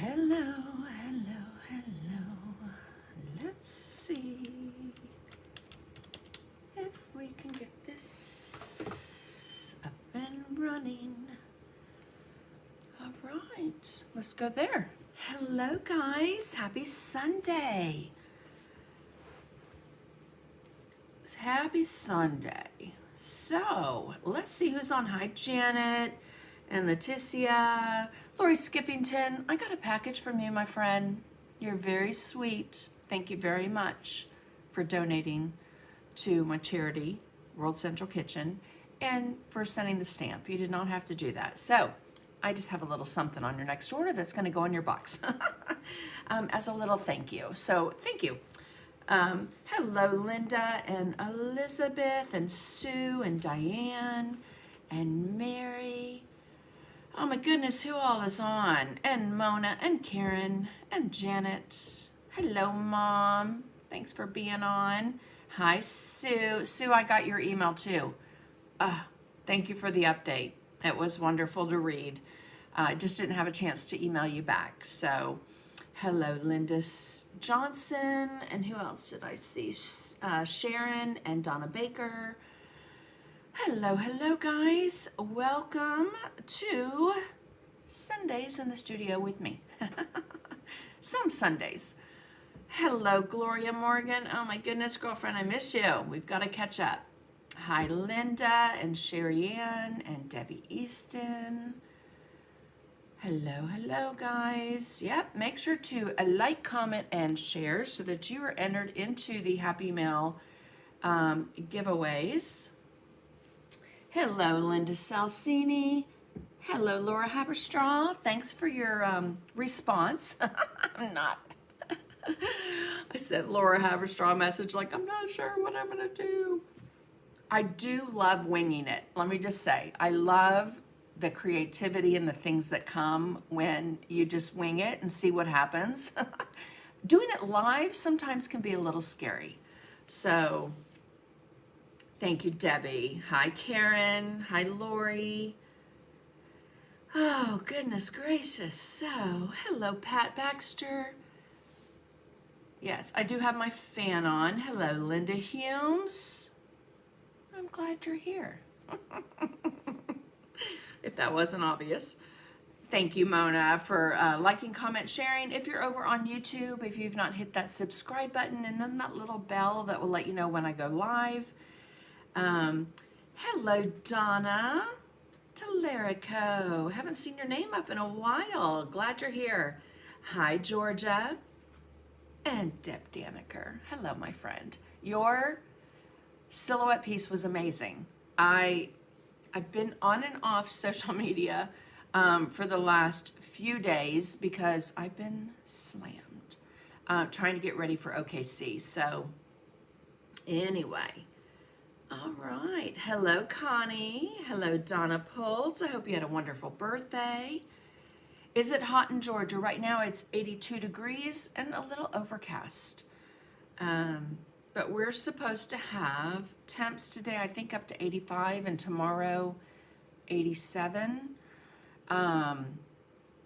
Hello, hello, hello. Let's see if we can get this up and running. All right, let's go there. Hello, guys. Happy Sunday. Happy Sunday. So, let's see who's on. Hi, Janet and Leticia. Lori Skiffington, I got a package from you, my friend. You're very sweet. Thank you very much for donating to my charity, World Central Kitchen, and for sending the stamp. You did not have to do that. So, I just have a little something on your next order that's going to go in your box as a little thank you. So, thank you. Hello, Linda and Elizabeth and Sue and Diane and Mary. Oh my goodness, who all is on? And Mona and Karen and Janet. Hello, Mom. Thanks for being on. Hi, Sue. Sue, I got your email too. Thank you for the update. It was wonderful to read. I just didn't have a chance to email you back. So, hello, Linda Johnson. And who else did I see? Sharon and Donna Baker. Hello, hello, guys. Welcome to Sundays in the studio with me. Some Sundays. Hello, Gloria Morgan. Oh my goodness, girlfriend, I miss you. We've got to catch up. Hi, Linda and Sherry Ann and Debbie Easton. Hello, hello, guys. Yep, make sure to like, comment, and share so that you are entered into the Happy Mail giveaways. Hello, Linda Salcini. Hello, Laura Haberstraw. Thanks for your response. I'm not. I sent Laura Haberstraw a message like, I'm not sure what I'm going to do. I do love winging it. Let me just say, I love the creativity and the things that come when you just wing it and see what happens. Doing it live sometimes can be a little scary. So, thank you, Debbie. Hi, Karen. Hi, Lori. Oh, goodness gracious. So, hello, Pat Baxter. Yes, I do have my fan on. Hello, Linda Humes. I'm glad you're here. If that wasn't obvious. Thank you, Mona, for liking, comment, sharing. If you're over on YouTube, if you've not hit that subscribe button and then that little bell that will let you know when I go live. Hello, Donna Talerico. Haven't seen your name up in a while. Glad you're here. Hi, Georgia. And Deb Daniker. Hello, my friend. Your silhouette piece was amazing. I've been on and off social media for the last few days because I've been slammed trying to get ready for OKC. So anyway, all right. Hello, Connie. Hello, Donna Pulse. I hope you had a wonderful birthday. Is it hot in Georgia? Right now it's 82 degrees and a little overcast. But we're supposed to have temps today, I think up to 85 and tomorrow 87.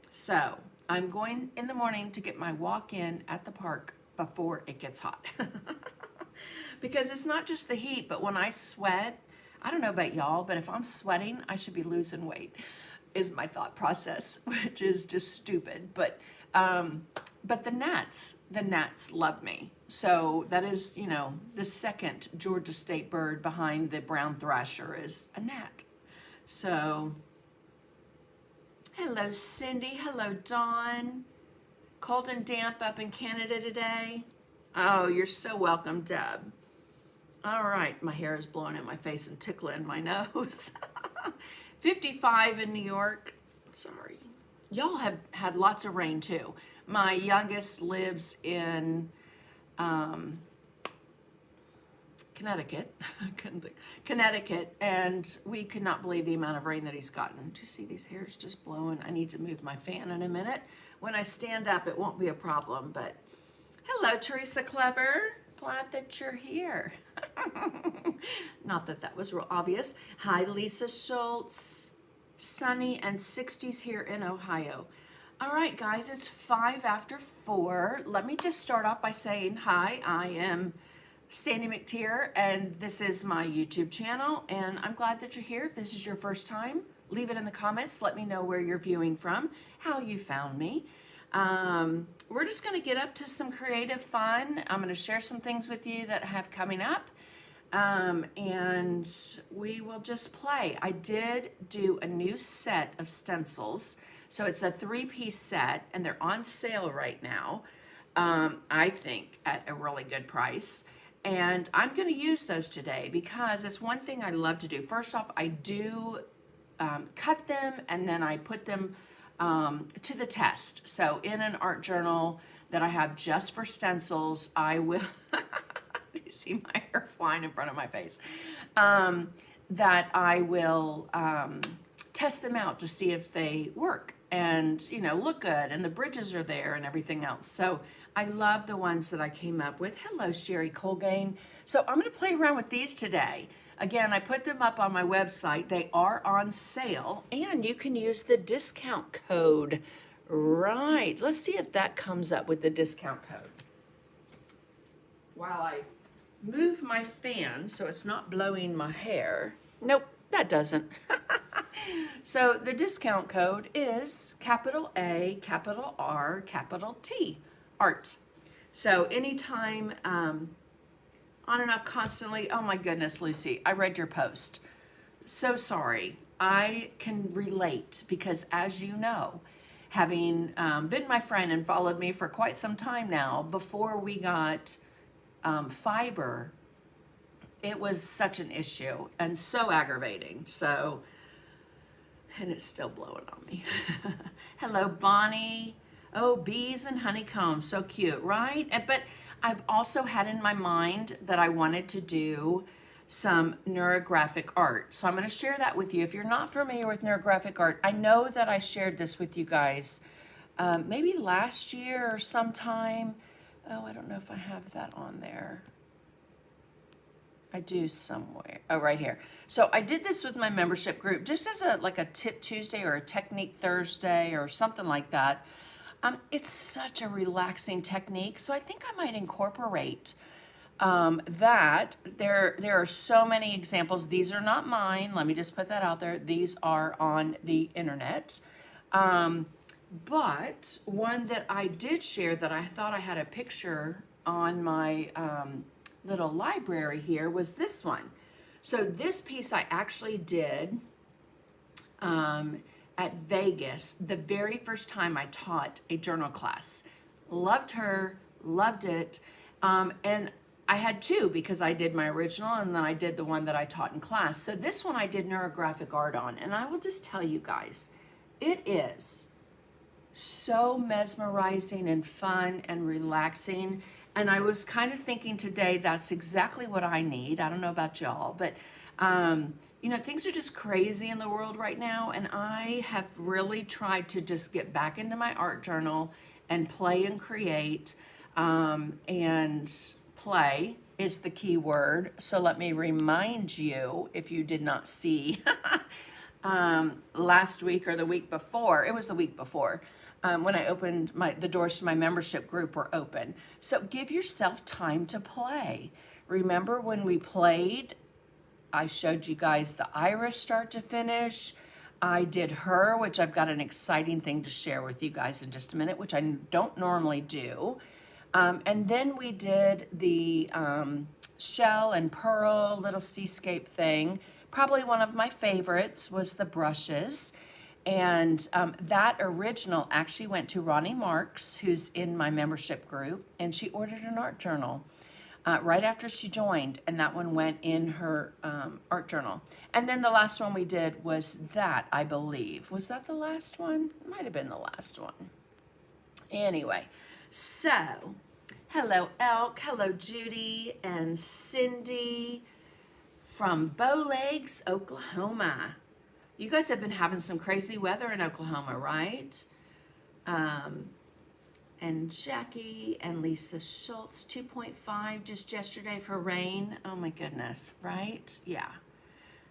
So I'm going in the morning to get my walk in at the park before it gets hot. Because it's not just the heat, but when I sweat, I don't know about y'all, but if I'm sweating, I should be losing weight, is my thought process, which is just stupid. But the gnats love me. So that is, the second Georgia State bird behind the brown thrasher is a gnat. So, hello, Cindy. Hello, Dawn. Cold and damp up in Canada today. Oh, you're so welcome, Deb. All right, my hair is blowing in my face and tickling my nose. 55 in New York. Sorry. Y'all have had lots of rain too. My youngest lives in Connecticut, and we could not believe the amount of rain that he's gotten. Do you see these hairs just blowing? I need to move my fan in a minute. When I stand up, it won't be a problem, but hello, Teresa Clever. Glad that you're here. Not that that was real obvious. Hi, Lisa Schultz. Sunny and 60s here in Ohio. All right, guys, it's 4:05. Let me just start off by saying hi. I am Sandy McTeer, and this is my YouTube channel, and I'm glad that you're here. If this is your first time, leave it in the comments. Let me know where you're viewing from, how you found me. We're just going to get up to some creative fun. I'm going to share some things with you that I have coming up. And we will just play. I did do a new set of stencils. So it's a 3-piece set, and they're on sale right now, I think at a really good price. And I'm going to use those today because it's one thing I love to do. First off, I do cut them, and then I put them to the test. So in an art journal that I have just for stencils, I will... You see my hair flying in front of my face. That I will test them out to see if they work and, you know, look good, and the bridges are there and everything else. So I love the ones that I came up with. Hello, Sherry Colgain. So I'm going to play around with these today. Again, I put them up on my website. They are on sale, and you can use the discount code. Right. Let's see if that comes up with the discount code. While I move my fan so it's not blowing my hair. Nope, that doesn't. So the discount code is capital A, capital R, capital T, art. So anytime, on and off constantly, oh my goodness, Lucy, I read your post. So sorry. I can relate because, as you know, having been my friend and followed me for quite some time now, before we got fiber, it was such an issue and so aggravating. So, and it's still blowing on me. Hello, Bonnie. Oh, bees and honeycomb, so cute, right? But I've also had in my mind that I wanted to do some neurographic art. So I'm going to share that with you. If you're not familiar with neurographic art, I know that I shared this with you guys maybe last year or sometime. Oh, I don't know if I have that on there. I do somewhere. Oh, right here. So I did this with my membership group just as like a tip Tuesday or a technique Thursday or something like that. It's such a relaxing technique. So I think I might incorporate that. There are so many examples. These are not mine. Let me just put that out there. These are on the internet. But one that I did share that I thought I had a picture on my little library here was this one. So this piece I actually did at Vegas the very first time I taught a journal class. Loved her, loved it. And I had two because I did my original and then I did the one that I taught in class. So this one I did neurographic art on. And I will just tell you guys, it is so mesmerizing and fun and relaxing. And I was kind of thinking today, that's exactly what I need. I don't know about y'all, but you know, things are just crazy in the world right now. And I have really tried to just get back into my art journal and play and create. And play is the key word. So let me remind you, if you did not see last week or the week before, it was the week before, when I opened the doors to my membership group were open. So give yourself time to play. Remember when we played, I showed you guys the iris start to finish. I did her, which I've got an exciting thing to share with you guys in just a minute, which I don't normally do. And then we did the shell and pearl little seascape thing. Probably one of my favorites was the brushes. And that original actually went to Ronnie Marks, who's in my membership group, and she ordered an art journal right after she joined, and that one went in her art journal. And then the last one we did was that, I believe. Was that the last one? Might have been the last one. Anyway, so hello, Elk. Hello, Judy and Cindy from Bowlegs, Oklahoma. You guys have been having some crazy weather in Oklahoma, right? And Jackie and Lisa Schultz, 2.5 just yesterday for rain. Oh my goodness, right? Yeah.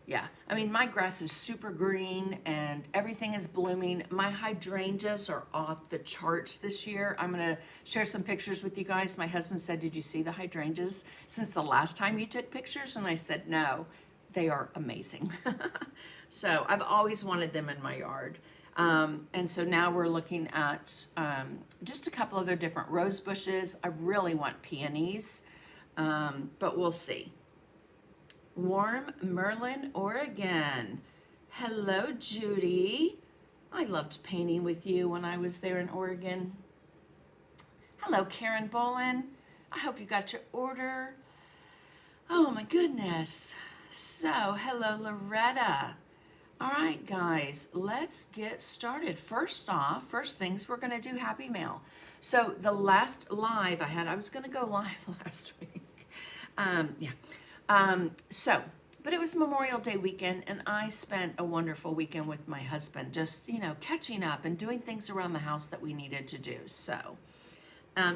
Yeah, I mean, my grass is super green and everything is blooming. My hydrangeas are off the charts this year. I'm gonna share some pictures with you guys. My husband said, "Did you see the hydrangeas since the last time you took pictures?" And I said, "No, they are amazing." So I've always wanted them in my yard. And so now we're looking at just a couple other different rose bushes. I really want peonies, but we'll see. Warm Merlin, Oregon. Hello, Judy. I loved painting with you when I was there in Oregon. Hello, Karen Bolin. I hope you got your order. Oh my goodness. So, hello, Loretta. All right, guys, let's get started. First things, we're going to do Happy Mail. So the last live I had, I was going to go live last week. But it was Memorial Day weekend, and I spent a wonderful weekend with my husband, just, catching up and doing things around the house that we needed to do. So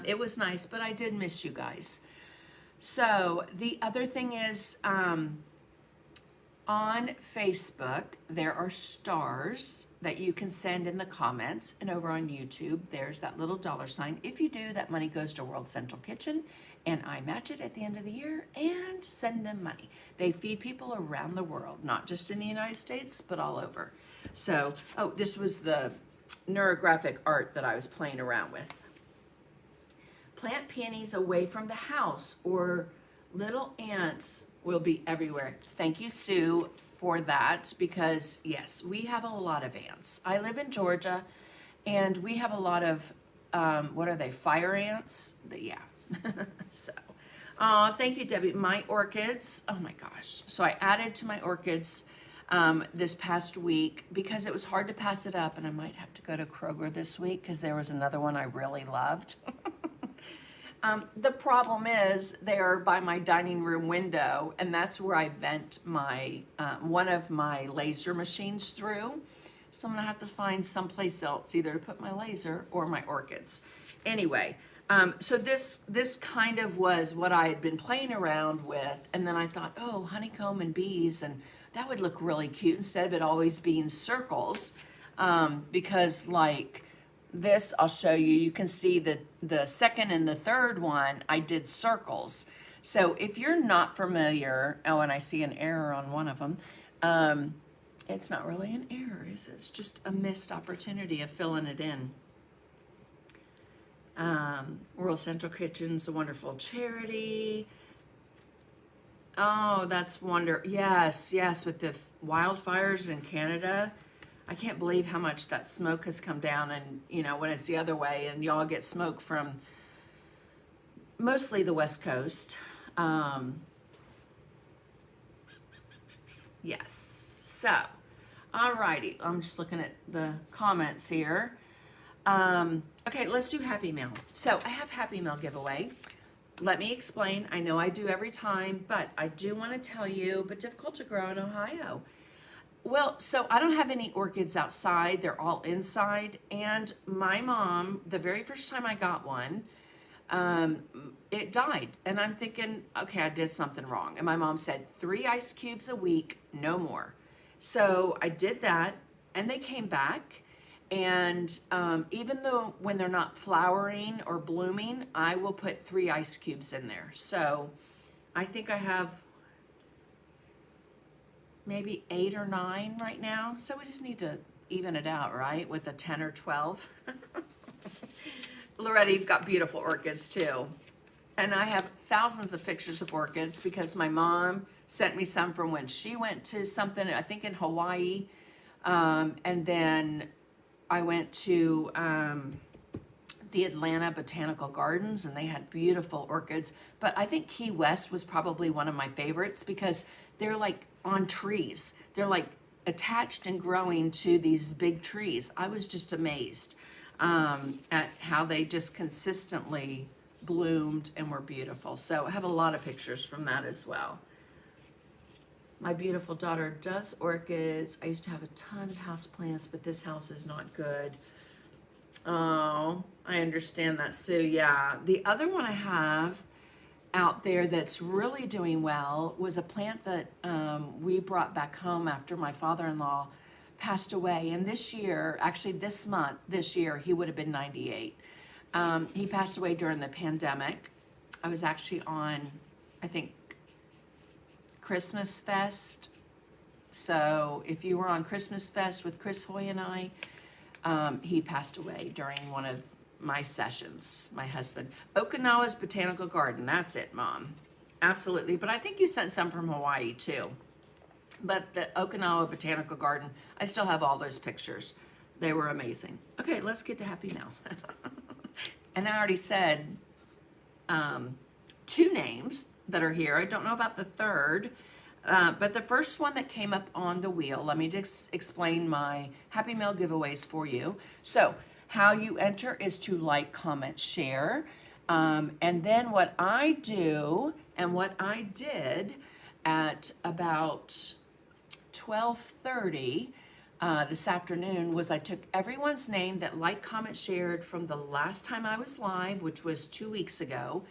it was nice, but I did miss you guys. So the other thing is, on Facebook, there are stars that you can send in the comments, and over on YouTube, there's that little $sign. If you do, that money goes to World Central Kitchen, and I match it at the end of the year and send them money. They feed people around the world, not just in the United States, but all over. So, this was the neurographic art that I was playing around with. Plant peonies away from the house, or little ants will be everywhere. Thank you, Sue, for that, because yes, we have a lot of ants. I live in Georgia, and we have a lot of, what are they, fire ants? Yeah. So, thank you, Debbie. My orchids, oh my gosh. So I added to my orchids this past week because it was hard to pass it up, and I might have to go to Kroger this week because there was another one I really loved. The problem is they are by my dining room window, and that's where I vent my one of my laser machines through. So I'm gonna have to find someplace else either to put my laser or my orchids. Anyway, so this kind of was what I had been playing around with, and then I thought, oh, honeycomb and bees, and that would look really cute instead of it always being circles, because like this, I'll show you. You can see the second and the third one, I did circles. So if you're not familiar, oh, and I see an error on one of them. It's not really an error, is it? It's just a missed opportunity of filling it in. World Central Kitchen's a wonderful charity. Oh, that's yes, with the wildfires in Canada. I can't believe how much that smoke has come down, and when it's the other way, and y'all get smoke from mostly the West Coast. Yes. So, alrighty. I'm just looking at the comments here. Okay, let's do Happy Mail. So I have Happy Mail giveaway. Let me explain. I know I do every time, but I do want to tell you, but difficult to grow in Ohio. Well, so I don't have any orchids outside. They're all inside. And my mom, the very first time I got one, it died. And I'm thinking, okay, I did something wrong. And my mom said 3 ice cubes a week, no more. So I did that, and they came back. And even though when they're not flowering or blooming, I will put 3 ice cubes in there. So I think I have maybe 8 or 9 right now. So we just need to even it out, right? With a 10 or 12. Loretta, you've got beautiful orchids too. And I have thousands of pictures of orchids because my mom sent me some from when she went to something, I think in Hawaii. And then I went to the Atlanta Botanical Gardens, and they had beautiful orchids. But I think Key West was probably one of my favorites because they're like on trees. They're like attached and growing to these big trees. I was just amazed at how they just consistently bloomed and were beautiful. So I have a lot of pictures from that as well. My beautiful daughter does orchids. I used to have a ton of houseplants, but this house is not good. Oh, I understand that, Sue. Yeah. The other one I have out there that's really doing well was a plant that we brought back home after my father-in-law passed away. And this year, actually this year, he would have been 98. He passed away during the pandemic. I was actually on, I think, Christmas Fest. So if you were on Christmas Fest with Chris Hoy and I, he passed away during one of my sessions, my husband. Okinawa's Botanical Garden, that's it, Mom. Absolutely, but I think you sent some from Hawaii too. But the Okinawa Botanical Garden, I still have all those pictures. They were amazing. Okay, let's get to Happy Mail. And I already said 2 names that are here. I don't know about the third, but the first one that came up on the wheel, let me just explain my Happy Mail giveaways for you. So how you enter is to like, comment, share. And then what I do, and what I did at about 12:30 this afternoon, was I took everyone's name that like, comment, shared from the last time I was live, which was 2 weeks ago,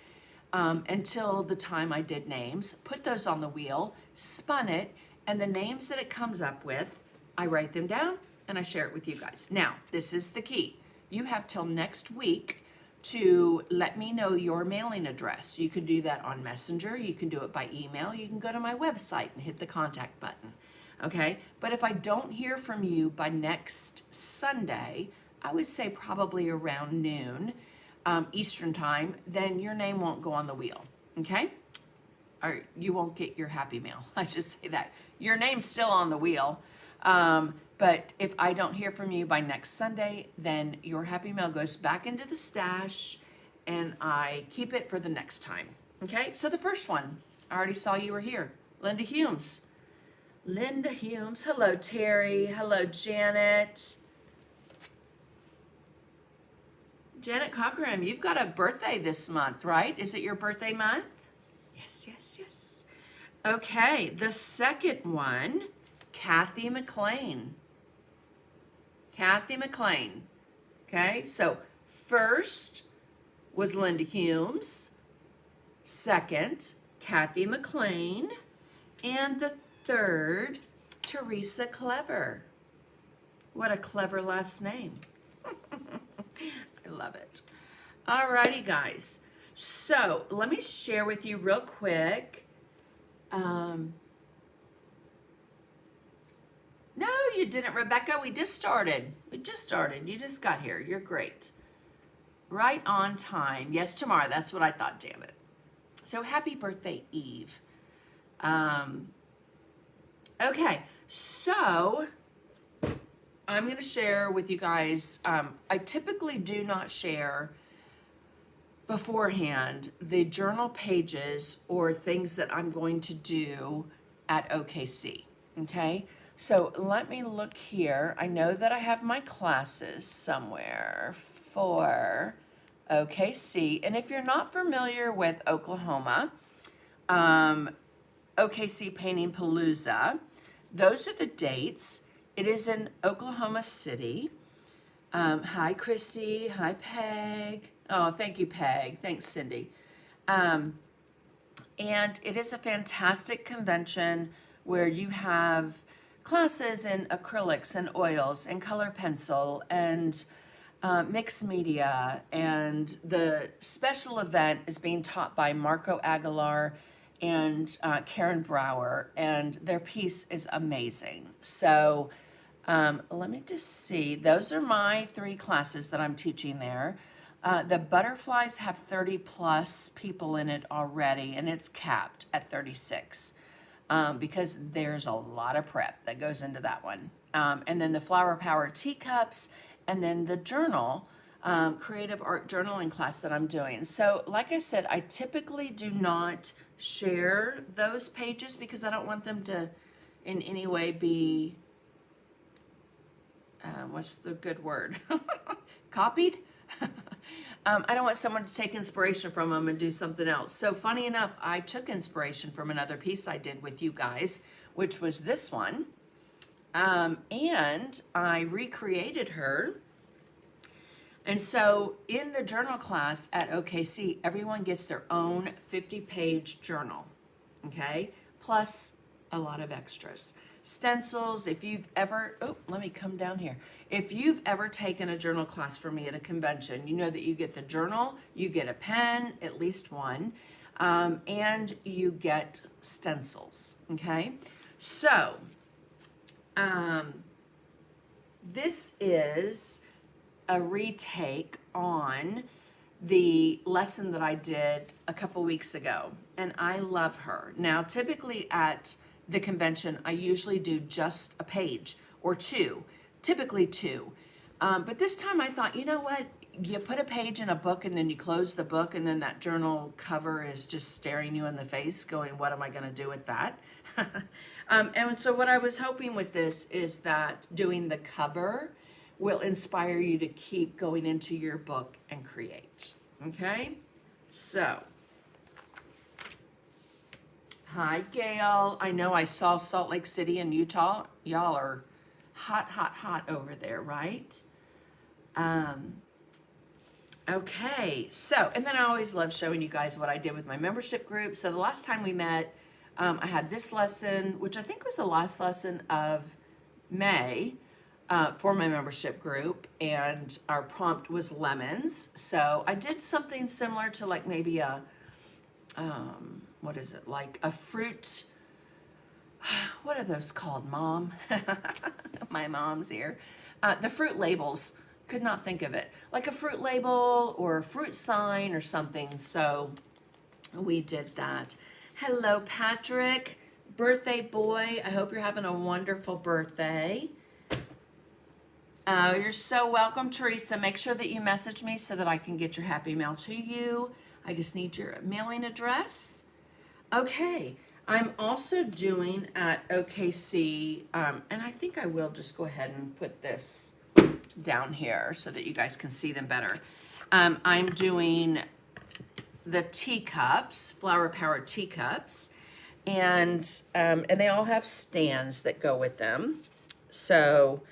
until the time I did names, put those on the wheel, spun it, and the names that it comes up with, I write them down and I share it with you guys. Now, this is the key. You have till next week to let me know your mailing address. You can do that on Messenger, you can do it by email, you can go to my website and hit the contact button, okay? But if I don't hear from you by next Sunday, I would say probably around noon Eastern time, then your name won't go on the wheel, okay? Or you won't get your Happy Mail, I should say that. Your name's still on the wheel, but if I don't hear from you by next Sunday, then your Happy Mail goes back into the stash and I keep it for the next time. Okay, so the first one, I already saw you were here. Linda Humes. Linda Humes. Hello, Terry. Hello, Janet. Janet Cochran, you've got a birthday this month, right? Is it your birthday month? Yes, yes, yes. Okay, the second one, Kathy McLean. Kathy McLean. Okay, so first was Linda Humes, second, Kathy McLean, and the third, Teresa Clever. What a clever last name. I love it. Alrighty, guys. So let me share with you real quick. No, you didn't, Rebecca. We just started. You just got here. You're great. Right on time. Yes, tomorrow. That's what I thought, damn it. So happy birthday, Eve. Okay, so I'm going to share with you guys. I typically do not share beforehand the journal pages or things that I'm going to do at OKC. Okay, so let me look here. I know that I have my classes somewhere for OKC. And if you're not familiar with Oklahoma, OKC Painting Palooza, those are the dates. It is in Oklahoma City. Hi, Christy. Hi, Peg. Oh, thank you, Peg. Thanks, Cindy. And it is a fantastic convention where you have classes in acrylics and oils and color pencil and mixed media. And the special event is being taught by Marco Aguilar and Karen Brower, and their piece is amazing. So let me just see. Those are my 3 classes that I'm teaching there. The butterflies have 30 plus people in it already, and it's capped at 36 because there's a lot of prep that goes into that one. And then the flower power teacups, and then the journal, creative art journaling class that I'm doing. So like I said, I typically do not share those pages because I don't want them to in any way be, what's the good word? Copied? I don't want someone to take inspiration from them and do something else. So funny enough, I took inspiration from another piece I did with you guys, which was this one. And I recreated her. And so in the journal class at OKC, everyone gets their own 50-page journal, okay? Plus a lot of extras. Stencils, if you've ever, oh, let me come down here. If you've ever taken a journal class from me at a convention, you know that you get the journal, you get a pen, at least one, and you get stencils, okay? So, this is a retake on the lesson that I did a couple weeks ago, and I love her. Now, typically at the convention, I usually do just a page or two, typically two. But this time I thought, you know what? You put a page in a book and then you close the book, and then that journal cover is just staring you in the face going, what am I going to do with that? And so what I was hoping with this is that doing the cover will inspire you to keep going into your book and create. Okay? So, hi, Gail. I know I saw Salt Lake City in Utah. Y'all are hot, hot, hot over there, right? Okay, so, and then I always love showing you guys what I did with my membership group. So the last time we met, I had this lesson, which I think was the last lesson of May for my membership group, and our prompt was lemons. So I did something similar to like maybe a, what is it, like a fruit, what are those called, Mom? My mom's here. The fruit labels, could not think of it. Like a fruit label or a fruit sign or something. So we did that. Hello, Patrick, birthday boy. I hope you're having a wonderful birthday. You're so welcome, Teresa. Make sure that you message me so that I can get your happy mail to you. I just need your mailing address. Okay, I'm also doing at OKC, and I think I will just go ahead and put this down here so that you guys can see them better. I'm doing the teacups, flower powered teacups, and they all have stands that go with them. So,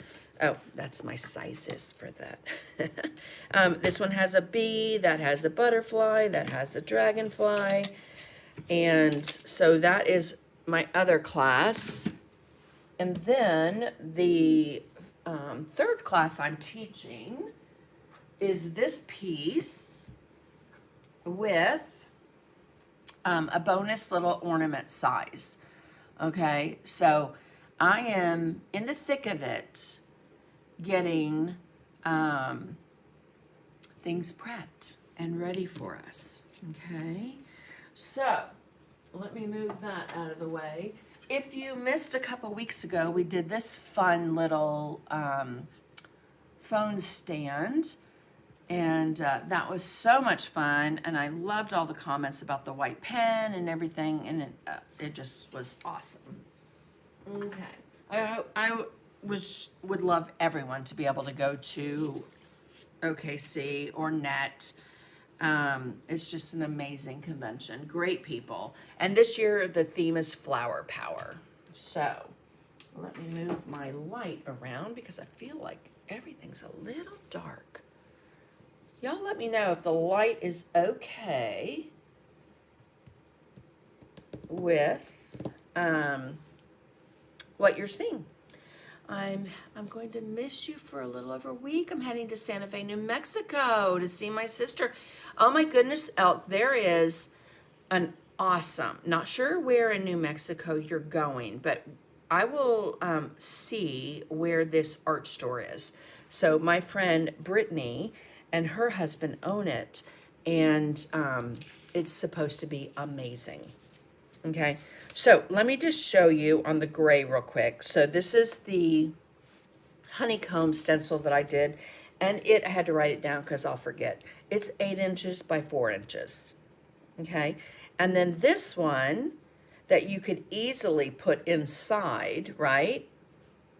oh, that's my sizes for that. This one has a bee, that has a butterfly, that has a dragonfly, and so that is my other class. And then the third class I'm teaching is this piece with a bonus little ornament size. Okay, so I am in the thick of it getting things prepped and ready for us. Okay, so let me move that out of the way. If you missed a couple weeks ago, we did this fun little phone stand, and that was so much fun, and I loved all the comments about the white pen and everything, and it just was awesome. Okay, I would love everyone to be able to go to OKC or NET. It's just an amazing convention. Great people. And this year the theme is flower power. So let me move my light around because I feel like everything's a little dark. Y'all let me know if the light is okay with what you're seeing. I'm going to miss you for a little over a week. I'm heading to Santa Fe, New Mexico to see my sister. Oh my goodness, Elk, there is an awesome, not sure where in New Mexico you're going, but I will see where this art store is. So my friend Brittany and her husband own it, and it's supposed to be amazing. Okay, so let me just show you on the gray real quick. So this is the honeycomb stencil that I did, and I had to write it down because I'll forget. It's 8 inches by 4 inches. Okay, and then this one that you could easily put inside, right,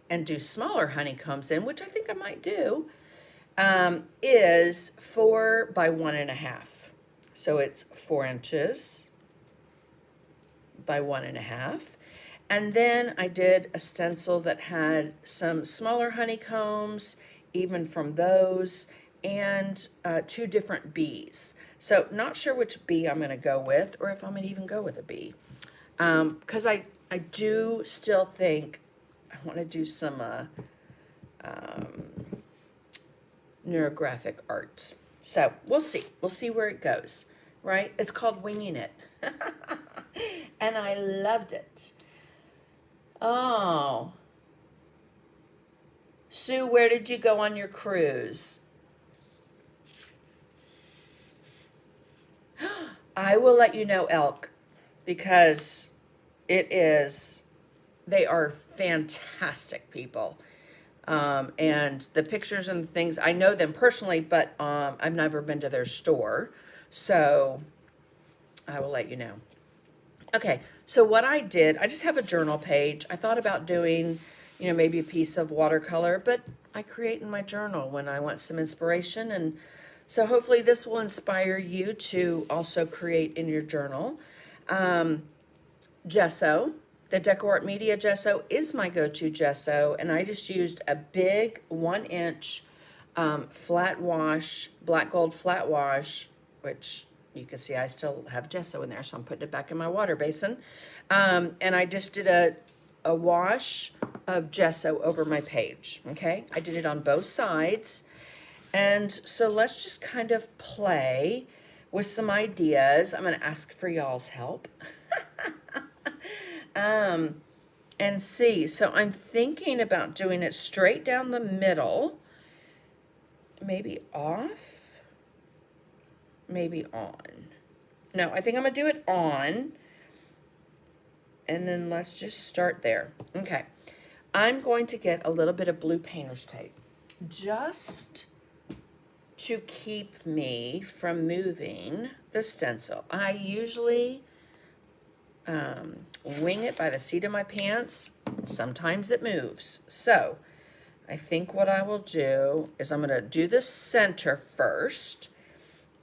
and do smaller honeycombs in, which I think I might do, is 4 by 1.5. So it's 4 inches by 1.5. And then I did a stencil that had some smaller honeycombs, even from those, and 2 different Bs. So not sure which B I'm going to go with, or if I'm going to even go with a B. Because I do still think I want to do some neurographic art. So we'll see. We'll see where it goes, right? It's called winging it. And I loved it. Oh. Sue, where did you go on your cruise? I will let you know, Elk, because they are fantastic people. And the pictures and things, I know them personally, but I've never been to their store. So I will let you know. Okay, so what I did, I just have a journal page. I thought about doing, maybe a piece of watercolor, but I create in my journal when I want some inspiration. And so hopefully this will inspire you to also create in your journal. Gesso, the DecoArt Media gesso is my go-to gesso, and I just used a big 1-inch flat wash, black gold flat wash, which you can see I still have gesso in there, so I'm putting it back in my water basin. And I just did a wash of gesso over my page, okay? I did it on both sides. And so let's just kind of play with some ideas. I'm going to ask for y'all's help. And see. So I'm thinking about doing it straight down the middle, maybe off, maybe on. No, I think I'm going to do it on. And then let's just start there. Okay. I'm going to get a little bit of blue painter's tape just to keep me from moving the stencil. I usually wing it by the seat of my pants. Sometimes it moves. So I think what I will do is I'm going to do the center first.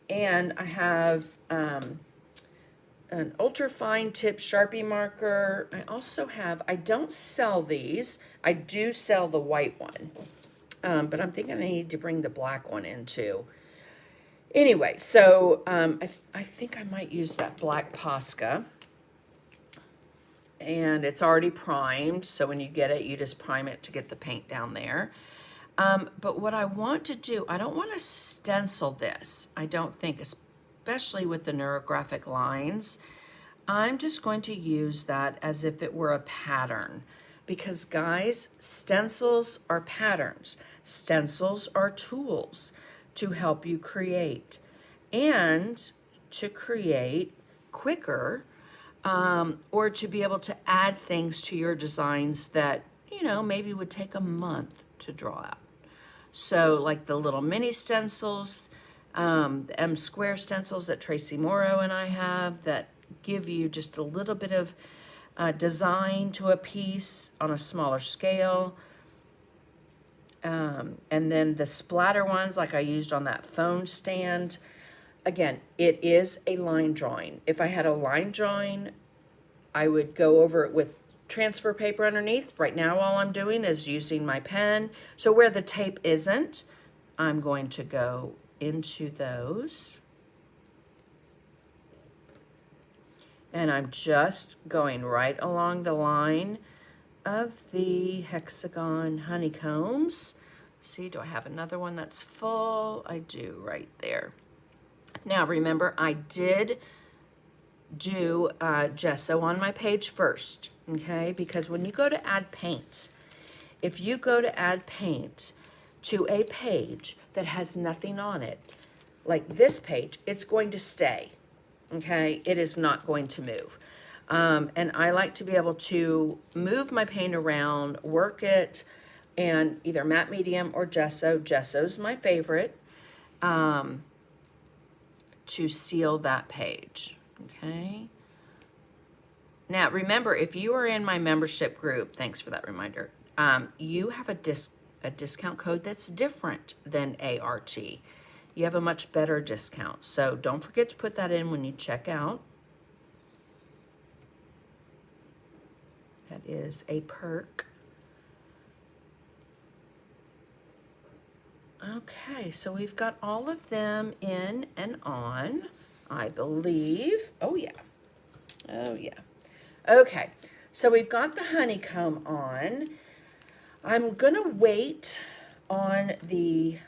And I have an ultra fine tip Sharpie marker. I also have, I don't sell these. I do sell the white one. But I'm thinking I need to bring the black one in too. Anyway, so I think I might use that black Posca. And it's already primed, so when you get it, you just prime it to get the paint down there. But what I want to do, I don't want to stencil this, I don't think, especially with the neurographic lines. I'm just going to use that as if it were a pattern. Because guys, stencils are patterns. Stencils are tools to help you create and to create quicker, or to be able to add things to your designs that, maybe would take a month to draw out. So like the little mini stencils, the M square stencils that Tracy Morrow and I have that give you just a little bit of design to a piece on a smaller scale. And then the splatter ones like I used on that phone stand. Again, it is a line drawing. If I had a line drawing, I would go over it with transfer paper underneath. Right now, all I'm doing is using my pen. So where the tape isn't, I'm going to go into those. And I'm just going right along the line of the hexagon honeycombs. See, do I have another one that's full? I do right there. Now, remember, I did do gesso on my page first, okay? Because when you go to add paint, if you go to add paint to a page that has nothing on it, like this page, it's going to stay, okay? It is not going to move. And I like to be able to move my paint around, work it, and either matte medium or gesso. Gesso's my favorite. To seal that page, okay? Now, remember, if you are in my membership group, thanks for that reminder, you have a discount code that's different than ART. You have a much better discount, so don't forget to put that in when you check out. That is a perk. Okay, so we've got all of them in and on, I believe. Oh yeah, oh yeah. Okay, so we've got the honeycomb on. I'm gonna wait on the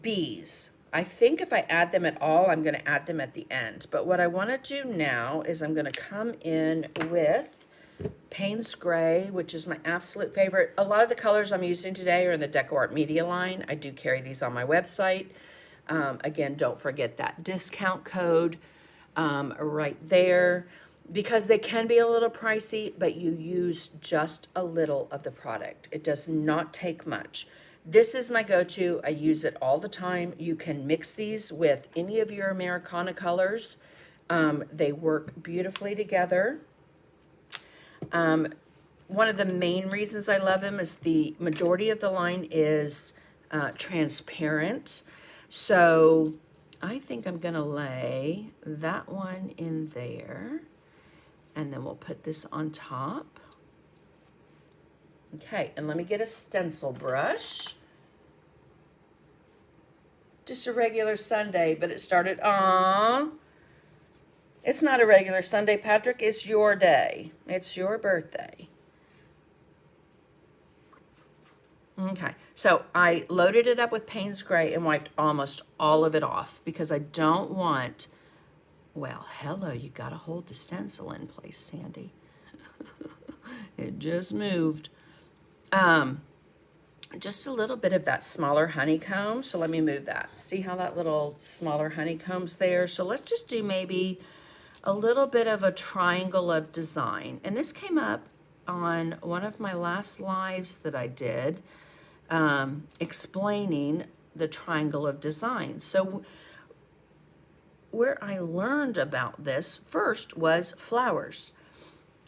bees. I think if I add them at all, I'm gonna add them at the end. But what I wanna do now is I'm gonna come in with Payne's Gray, which is my absolute favorite. A lot of the colors I'm using today are in the DecoArt Media line. I do carry these on my website. Again, don't forget that discount code right there, because they can be a little pricey, but you use just a little of the product. It does not take much. This is my go-to. I use it all the time. You can mix these with any of your Americana colors. They work beautifully together. One of the main reasons I love them is the majority of the line is transparent. So I think I'm gonna lay that one in there, and then we'll put this on top. Okay, and let me get a stencil brush. Just a regular Sunday, but it started, it's not a regular Sunday, Patrick. It's your day. It's your birthday. Okay, so I loaded it up with Payne's Gray and wiped almost all of it off because I don't want, well, hello, you gotta hold the stencil in place, Sandy. It just moved. Just a little bit of that smaller honeycomb. So let me move that. See how that little smaller honeycomb's there? So let's just do maybe a little bit of a triangle of design. And this came up on one of my last lives that I did, explaining the triangle of design. So where I learned about this first was flowers,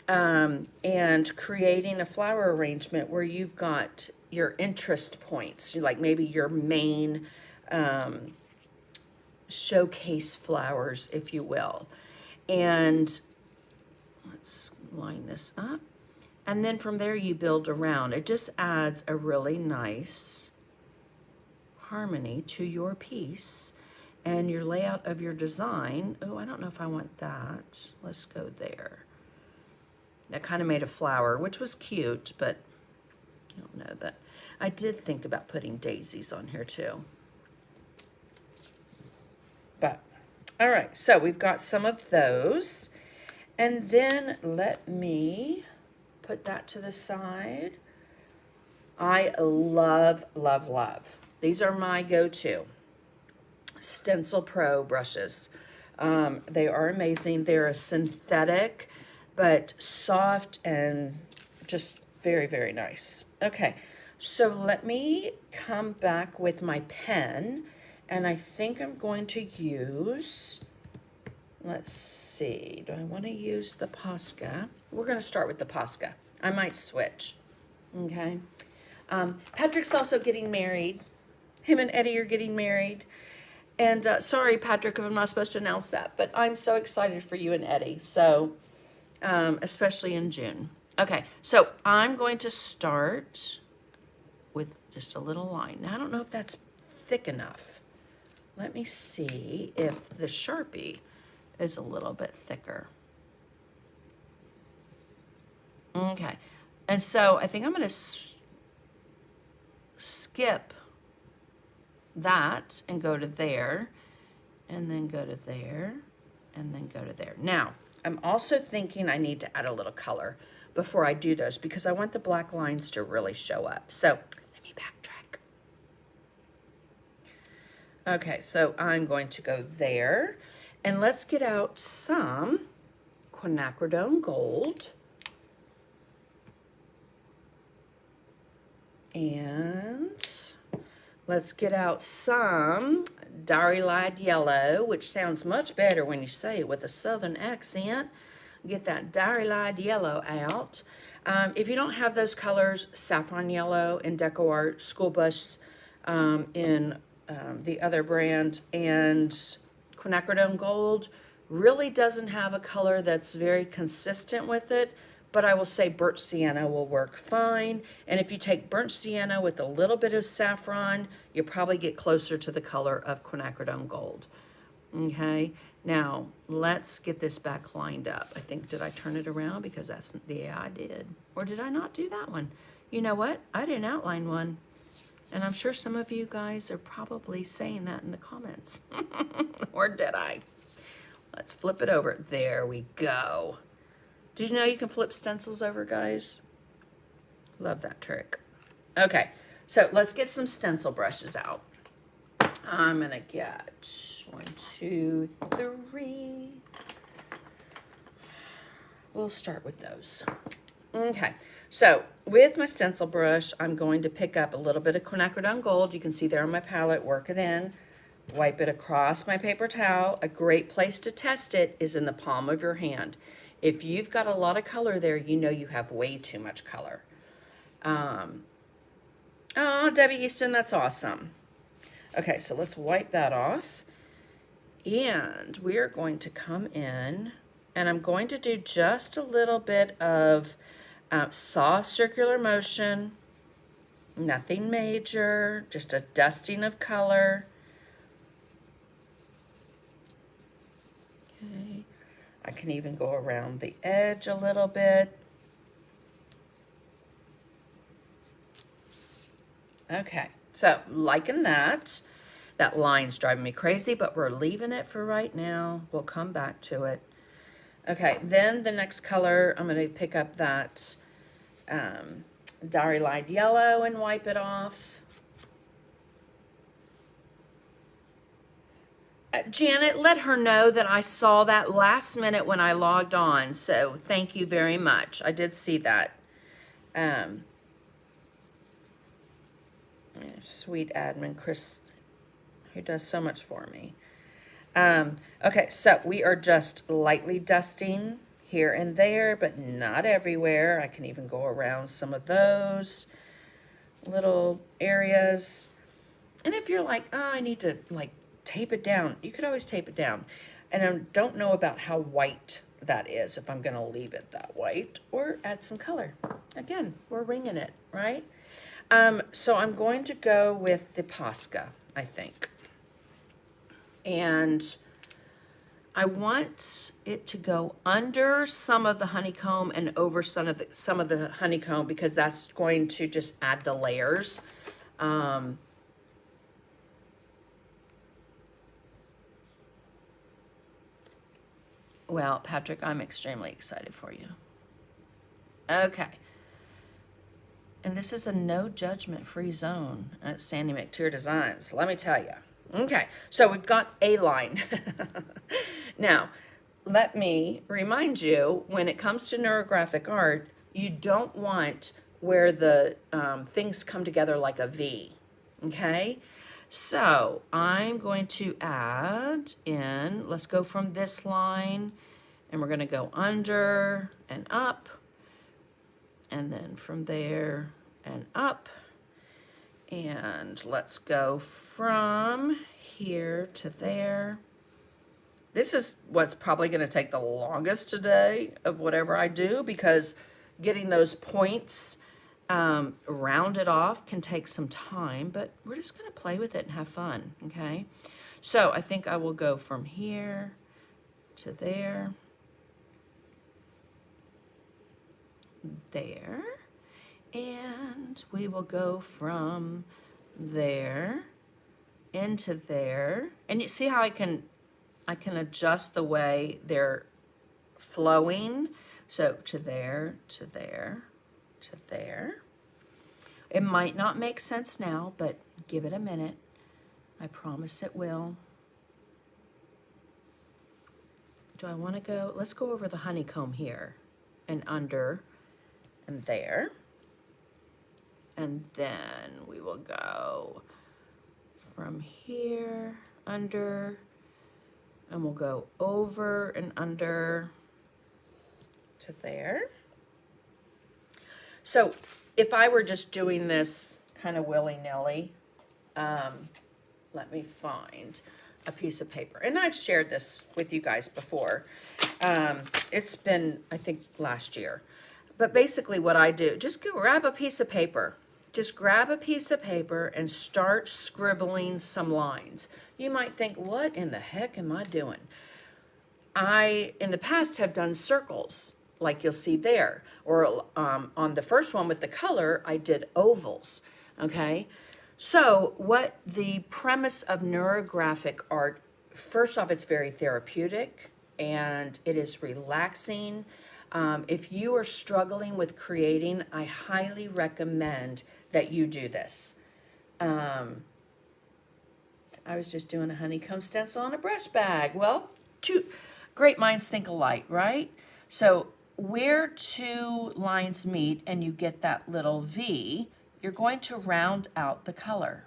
and creating a flower arrangement where you've got your interest points, like maybe your main showcase flowers, if you will. And let's line this up. And then from there you build around. It just adds a really nice harmony to your piece and your layout of your design. Oh, I don't know if I want that. Let's go there. That kind of made a flower, which was cute, but I don't know that. I did think about putting daisies on here too. But, all right, so we've got some of those. And then let me put that to the side. I love, love, love. These are my go-to Stencil Pro brushes. They are amazing. They're a synthetic, but soft and just very, very nice. Okay, so let me come back with my pen, and I think I'm going to use, let's see, do I want to use the Posca? We're going to start with the Posca. I might switch, okay? Patrick's also getting married. Him and Eddie are getting married. And sorry, Patrick, if I'm not supposed to announce that, but I'm so excited for you and Eddie, so especially in June. Okay, so I'm going to start with just a little line. Now, I don't know if that's thick enough. Let me see if the Sharpie is a little bit thicker. Okay, and so I think I'm going to skip that and go to there, and then go to there, and then go to there. Now, I'm also thinking I need to add a little color before I do those because I want the black lines to really show up. So let me backtrack. Okay, so I'm going to go there, and let's get out some quinacridone gold. And let's get out some Dairy Light Yellow, which sounds much better when you say it with a southern accent. Get that Dairy Light Yellow out. If you don't have those colors, Saffron Yellow in DecoArt, School Bus in the other brand, and quinacridone Gold really doesn't have a color that's very consistent with it, but I will say burnt sienna will work fine. And if you take burnt sienna with a little bit of saffron, you'll probably get closer to the color of quinacridone gold. Okay, now let's get this back lined up. I think, did I turn it around? Because that's, yeah, I did. Or did I not do that one? You know what? I didn't outline one. And I'm sure some of you guys are probably saying that in the comments. Or did I? Let's flip it over. There we go. Did you know you can flip stencils over, guys? Love that trick. Okay, so let's get some stencil brushes out. I'm gonna get 1, 2, 3. We'll start with those. Okay, so with my stencil brush, I'm going to pick up a little bit of quinacridone gold. You can see there on my palette, work it in, wipe it across my paper towel. A great place to test it is in the palm of your hand. If you've got a lot of color there, you know you have way too much color. Oh, Debbie Easton, that's awesome. Okay, so let's wipe that off. And we are going to come in, and I'm going to do just a little bit of soft circular motion, nothing major, just a dusting of color. Okay, I can even go around the edge a little bit. Okay, so liking that. That line's driving me crazy, but we're leaving it for right now. We'll come back to it. Okay, then the next color, I'm going to pick up that Dairy Light Yellow and wipe it off. Janet, let her know that I saw that last minute when I logged on, so thank you very much. I did see that. Sweet admin Chris, who does so much for me. Okay, so we are just lightly dusting here and there, but not everywhere. I can even go around some of those little areas. And if you're like, oh, I need to like tape it down, you could always tape it down. And I don't know about how white that is, if I'm gonna leave it that white or add some color. Again, we're ringing it, right? So I'm going to go with the Posca, I think. And I want it to go under some of the honeycomb and over some of the honeycomb, because that's going to just add the layers. Well, Patrick, I'm extremely excited for you. Okay. And this is a no judgment free zone at Sandy McTeer Designs, let me tell you. Okay, so we've got a line. Now, let me remind you, when it comes to neurographic art, you don't want where the things come together like a V, okay? So I'm going to add in, let's go from this line, and we're gonna go under and up, and then from there and up. And let's go from here to there. This is what's probably going to take the longest today of whatever I do, because getting those points rounded off can take some time, but we're just going to play with it and have fun, okay? So I think I will go from here to there, there. And we will go from there into there. And you see how I can adjust the way they're flowing. So to there, to there, to there. It might not make sense now, but give it a minute. I promise it will. Do I want to go? Let's go over the honeycomb here and under and there. And then we will go from here, under, and we'll go over and under to there. So if I were just doing this kind of willy-nilly, let me find a piece of paper. And I've shared this with you guys before. It's been, I think, last year. But basically what I do, just grab a piece of paper. Just grab a piece of paper and start scribbling some lines. You might think, what in the heck am I doing? I, in the past, have done circles, like you'll see there. Or on the first one with the color, I did ovals, okay? So what the premise of neurographic art, first off, it's very therapeutic and it is relaxing. If you are struggling with creating, I highly recommend that you do this. I was just doing a honeycomb stencil on a brush bag. Well, two great minds think alike, right? So where two lines meet and you get that little V, you're going to round out the color.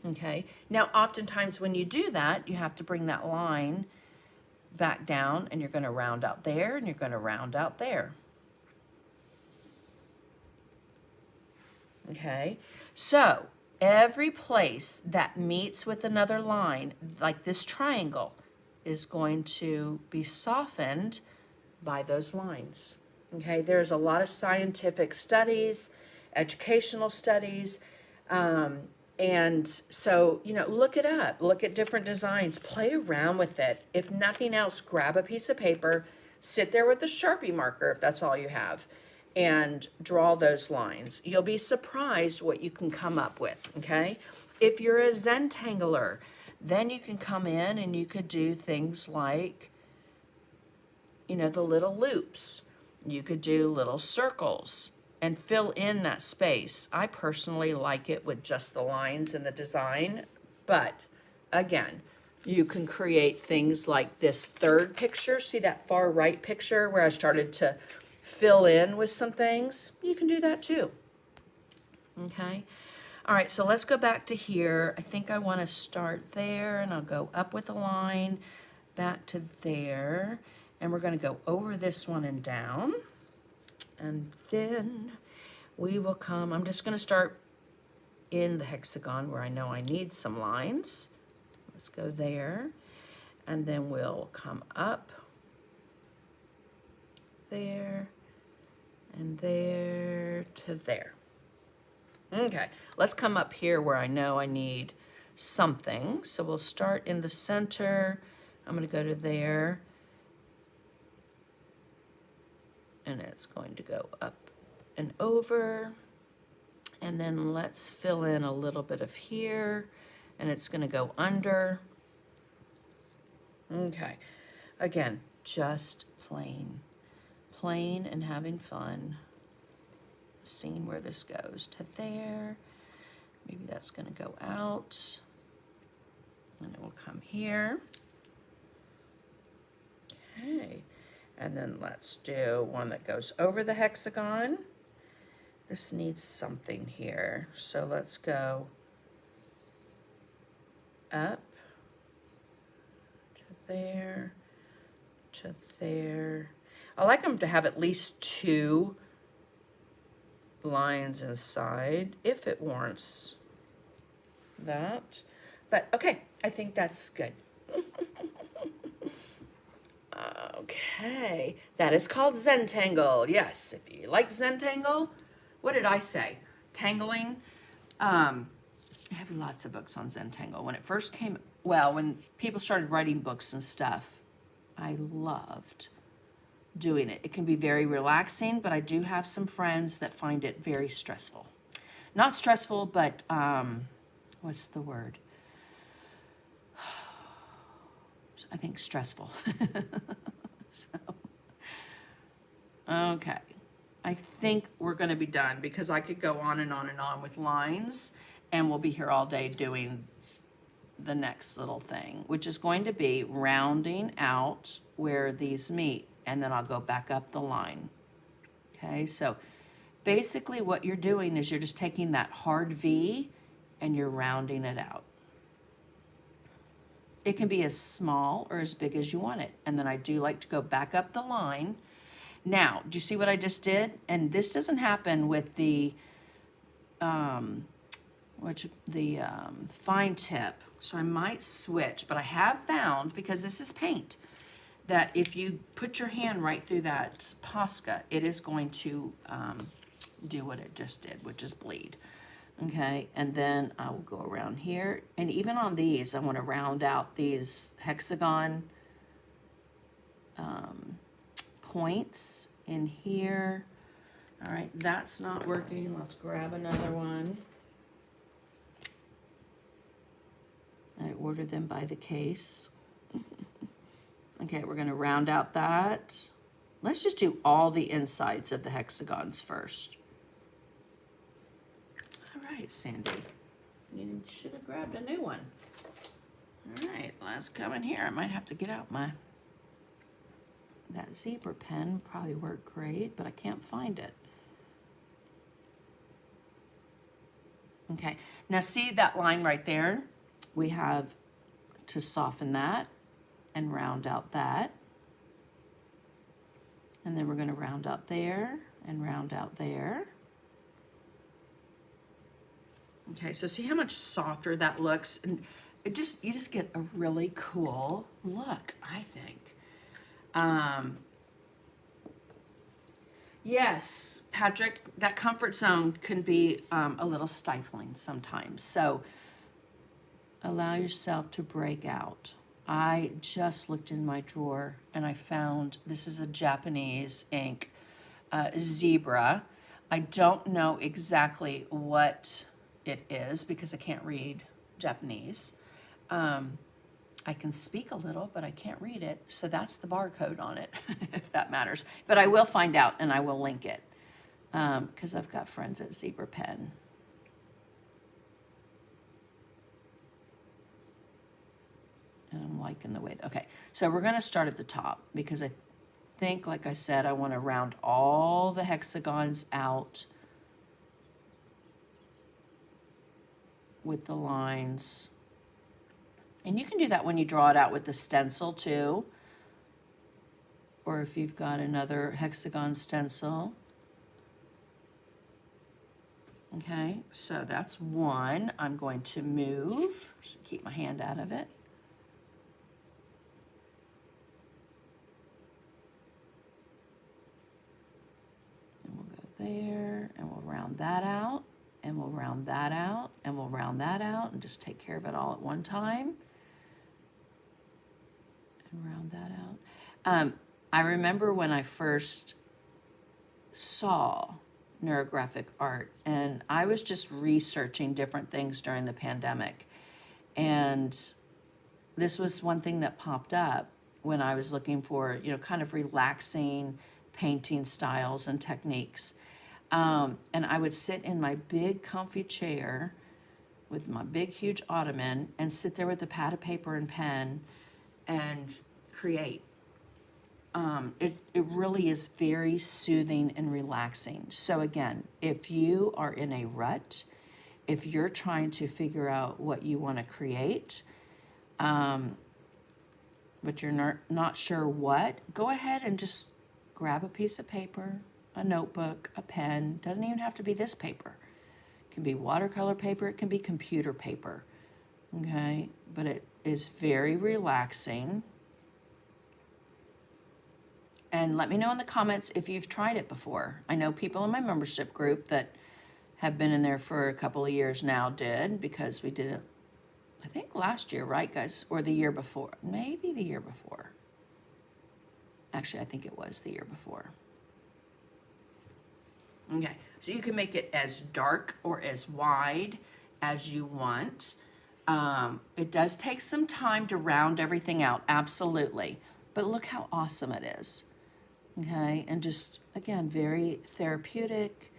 Okay, now oftentimes when you do that, you have to bring that line back down and you're going to round out there and you're going to round out there. Okay, so every place that meets with another line, like this triangle, is going to be softened by those lines. Okay, there's a lot of scientific studies, educational studies, and so, you know, look it up, look at different designs, play around with it. If nothing else, grab a piece of paper, sit there with a Sharpie marker if that's all you have, and draw those lines. You'll be surprised what you can come up with, okay? If you're a Zentangler, then you can come in and you could do things like, you know, the little loops. You could do little circles and fill in that space. I personally like it with just the lines and the design, but again, you can create things like this third picture. See that far right picture where I started to fill in with some things? You can do that too. Okay. All right, so let's go back to here. I think I want to start there, and I'll go up with a line, back to there, and we're going to go over this one and down. And then we will come, I'm just going to start in the hexagon where I know I need some lines. Let's go there, and then we'll come up there and there to there. Okay, let's come up here where I know I need something. So we'll start in the center. I'm going to go to there. And it's going to go up and over. And then let's fill in a little bit of here. And it's going to go under. Okay, again, just plain. Plain and having fun. Seeing where this goes to there. Maybe that's going to go out. And it will come here. Okay. And then let's do one that goes over the hexagon. This needs something here. So let's go up to there, to there. I like them to have at least two lines inside if it warrants that. But okay, I think that's good. Okay, that is called Zentangle. Yes, if you like Zentangle, what did I say? Tangling. I have lots of books on Zentangle. When it first came, well, when people started writing books and stuff, I loved doing it. It can be very relaxing, but I do have some friends that find it very stressful. Not stressful, but what's the word? I think stressful. So, okay. I think we're going to be done because I could go on and on and on with lines, and we'll be here all day doing the next little thing, which is going to be rounding out where these meet, and then I'll go back up the line. Okay, so basically what you're doing is you're just taking that hard V and you're rounding it out. It can be as small or as big as you want it. And then I do like to go back up the line. Now, do you see what I just did? And this doesn't happen with the fine tip. So I might switch, but I have found, because this is paint, that if you put your hand right through that Posca, it is going to do what it just did, which is bleed. Okay, and then I will go around here, and even on these, I want to round out these hexagon points in here. All right, that's not working. Let's grab another one. I order them by the case. Okay, we're going to round out that. Let's just do all the insides of the hexagons first. All right, Sandy. You should have grabbed a new one. All right, let's come in here. I might have to get out that zebra pen. Probably work great, but I can't find it. Okay, now see that line right there? We have to soften that and round out that. And then we're going to round out there and round out there. Okay, so see how much softer that looks? And you just get a really cool look, I think. Yes, Patrick, that comfort zone can be a little stifling sometimes. So allow yourself to break out. I just looked in my drawer and I found, this is a Japanese ink, zebra. I don't know exactly what it is because I can't read Japanese. I can speak a little, but I can't read it. So that's the barcode on it, if that matters. But I will find out and I will link it because I've got friends at Zebra Pen. And I'm liking the way, okay. So we're gonna start at the top because I think, like I said, I wanna round all the hexagons out with the lines. And you can do that when you draw it out with the stencil too. Or if you've got another hexagon stencil. Okay, so that's one. I'm going to move, just keep my hand out of it. And we'll go there, and we'll round that out, and we'll round that out, and we'll round that out, and just take care of it all at one time. And round that out. I remember when I first saw neurographic art, and I was just researching different things during the pandemic. And this was one thing that popped up when I was looking for, you know, kind of relaxing painting styles and techniques. And I would sit in my big comfy chair with my big huge ottoman and sit there with a pad of paper and pen and create. It really is very soothing and relaxing. So again, if you are in a rut, if you're trying to figure out what you want to create, but you're not sure what, go ahead and just grab a piece of paper, a notebook, a pen. Doesn't even have to be this paper. It can be watercolor paper, it can be computer paper, okay? But it is very relaxing. And let me know in the comments if you've tried it before. I know people in my membership group that have been in there for a couple of years now did, because we did it, I think last year, right guys? Or the year before, maybe the year before. Actually, I think it was the year before. Okay, so you can make it as dark or as wide as you want. It does take some time to round everything out, absolutely. But look how awesome it is. Okay, and just, again, very therapeutic,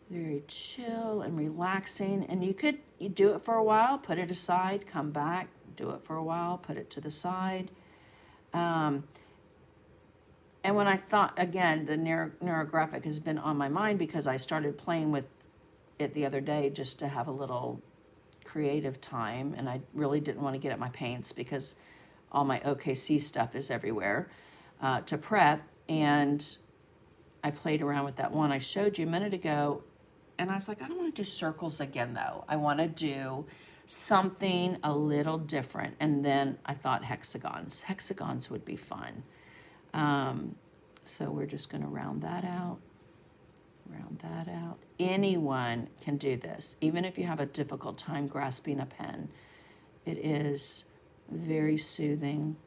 very chill and relaxing. And you do it for a while, put it aside, come back, do it for a while, put it to the side. And when I thought, again, the neurographic has been on my mind because I started playing with it the other day just to have a little creative time. And I really didn't want to get at my paints because all my OKC stuff is everywhere to prep. And I played around with that one I showed you a minute ago. And I was like, I don't want to do circles again, though. I want to do something a little different. And then I thought hexagons. Hexagons would be fun. So we're just going to round that out. Round that out. Anyone can do this, even if you have a difficult time grasping a pen. It is very soothing.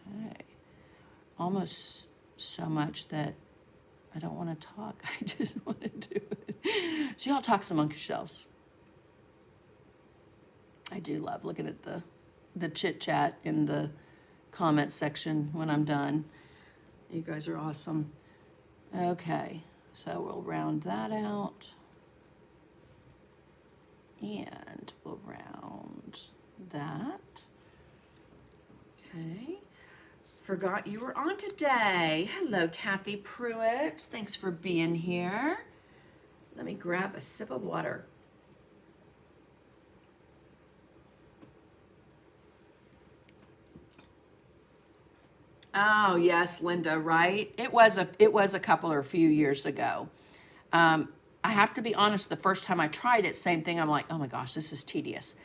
Okay. Almost so much that I don't want to talk. I just want to do it. So y'all talk amongst yourselves. I do love looking at the chit chat in the comment section when I'm done. You guys are awesome. Okay, so we'll round that out. And we'll round that. Okay. Forgot you were on today. Hello, Kathy Pruitt. Thanks for being here. Let me grab a sip of water. Oh, yes, Linda, right? It was a couple or a few years ago. I have to be honest, the first time I tried it, same thing. I'm like, oh my gosh, this is tedious.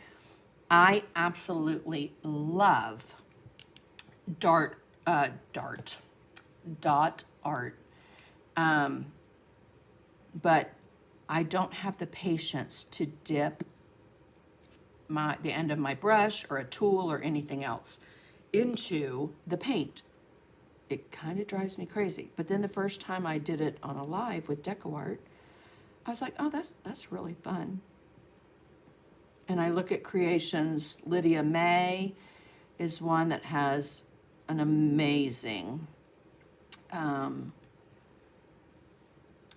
I absolutely love dot art. But I don't have the patience to dip the end of my brush or a tool or anything else into the paint. It kind of drives me crazy. But then the first time I did it on a live with DecoArt, I was like, oh, that's really fun. And I look at creations. Lydia May is one that has an amazing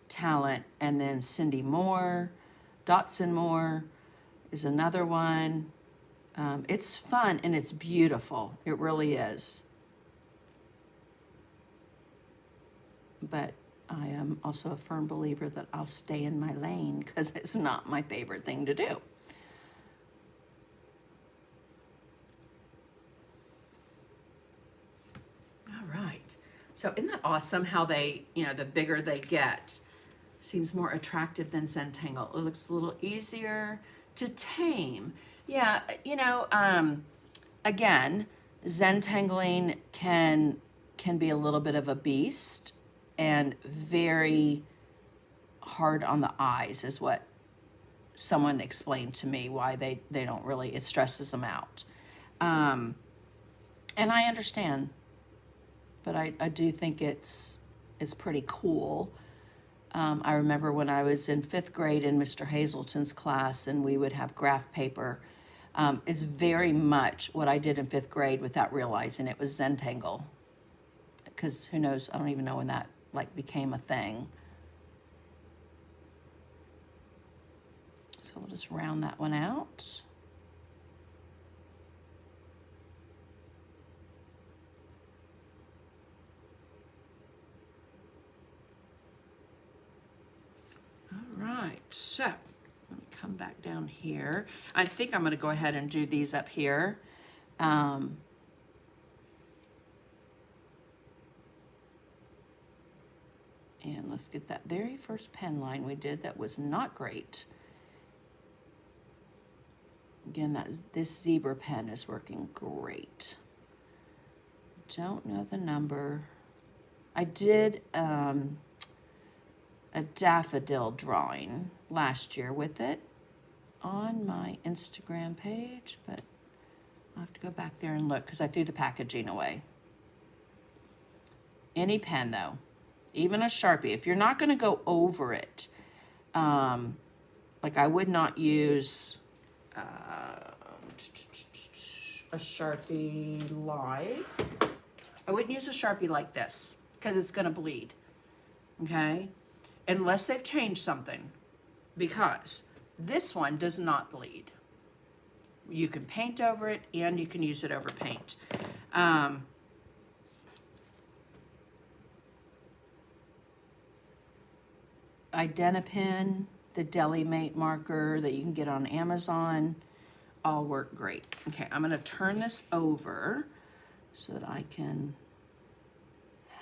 talent. And then Cindy Moore, Dotson Moore is another one. It's fun and it's beautiful. It really is. But I am also a firm believer that I'll stay in my lane because it's not my favorite thing to do. All right. So isn't that awesome how they, the bigger they get, seems more attractive than Zentangle. It looks a little easier to tame. Yeah, again, Zentangling can be a little bit of a beast and very hard on the eyes is what someone explained to me, why they don't really, it stresses them out. And I understand, but I do think it's pretty cool. I remember when I was in 5th grade in Mr. Hazelton's class and we would have graph paper. It's very much what I did in 5th grade without realizing it was Zentangle. Because who knows, I don't even know when that became a thing. So we'll just round that one out. All right, so let me come back down here. I think I'm going to go ahead and do these up here. And let's get that very first pen line we did that was not great. Again, this zebra pen is working great. Don't know the number. I did a daffodil drawing last year with it on my Instagram page, but I'll have to go back there and look because I threw the packaging away. Any pen though, even a Sharpie, if you're not going to go over it, like I would not use a Sharpie like, I wouldn't use a Sharpie like this because it's going to bleed, okay? Unless they've changed something, because this one does not bleed. You can paint over it and you can use it over paint. Identipen, the Deli Mate marker that you can get on Amazon, all work great. Okay, I'm gonna turn this over so that I can,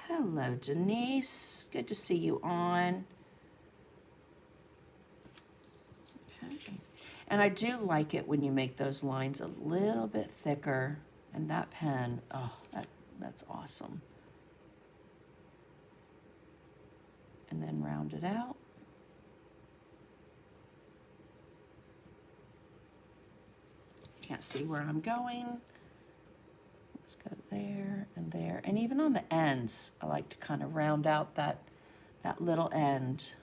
hello Denise, good to see you on. Okay. And I do like it when you make those lines a little bit thicker, and that pen, oh, that's awesome. And then round it out. Can't see where I'm going. Let's go there and there. And even on the ends, I like to kind of round out that little end.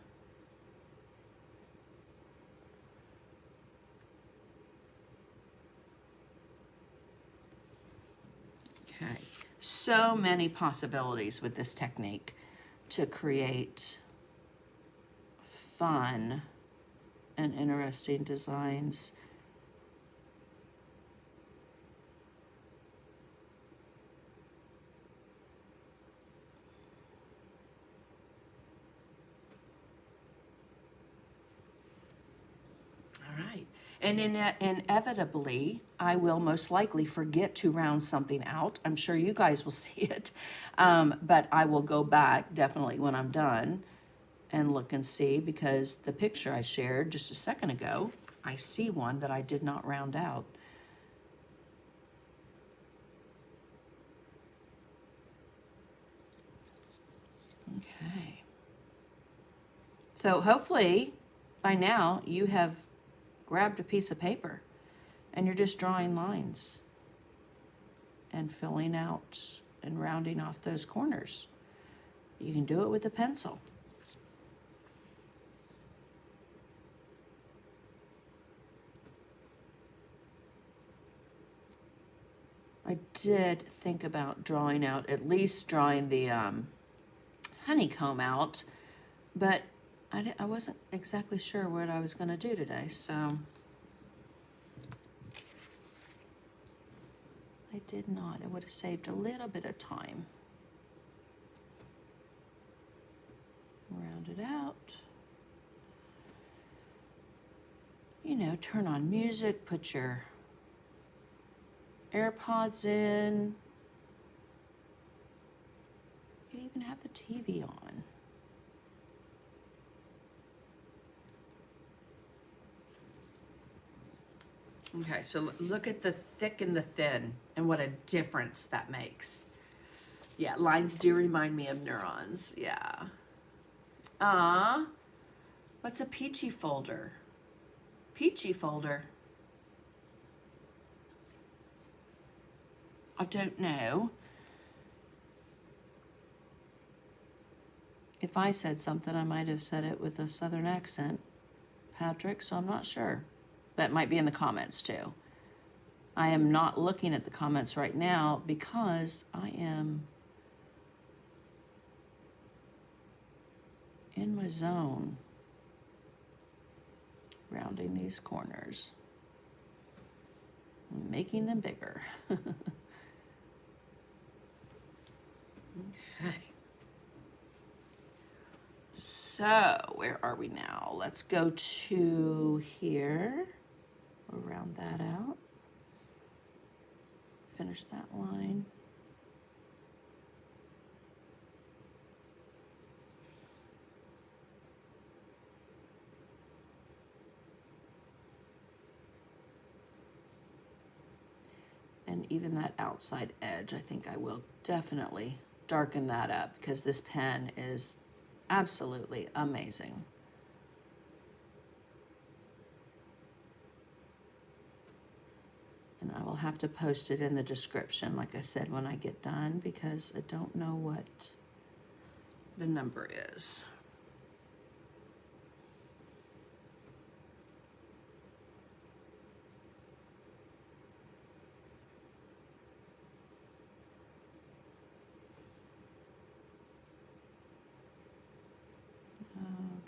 Okay, so many possibilities with this technique to create fun and interesting designs. All right, and inevitably, I will most likely forget to round something out. I'm sure you guys will see it, but I will go back definitely when I'm done and look and see, because the picture I shared just a second ago, I see one that I did not round out. Okay. So hopefully by now you have grabbed a piece of paper and you're just drawing lines and filling out and rounding off those corners. You can do it with a pencil. I did think about drawing out, at least drawing the honeycomb out, but I wasn't exactly sure what I was going to do today, so I did not. It would have saved a little bit of time. Round it out. You know, turn on music, put your AirPods in. You can even have the TV on. Okay, so look at the thick and the thin and what a difference that makes. Yeah, lines do remind me of neurons, yeah. What's a peachy folder? Peachy folder. I don't know. If I said something, I might have said it with a southern accent, Patrick, so I'm not sure. But it might be in the comments too. I am not looking at the comments right now because I am in my zone, rounding these corners, and making them bigger. Okay. So where are we now? Let's go to here. We'll round that out. Finish that line. And even that outside edge, I think I will definitely darken that up because this pen is absolutely amazing. And I will have to post it in the description, like I said, when I get done, because I don't know what the number is.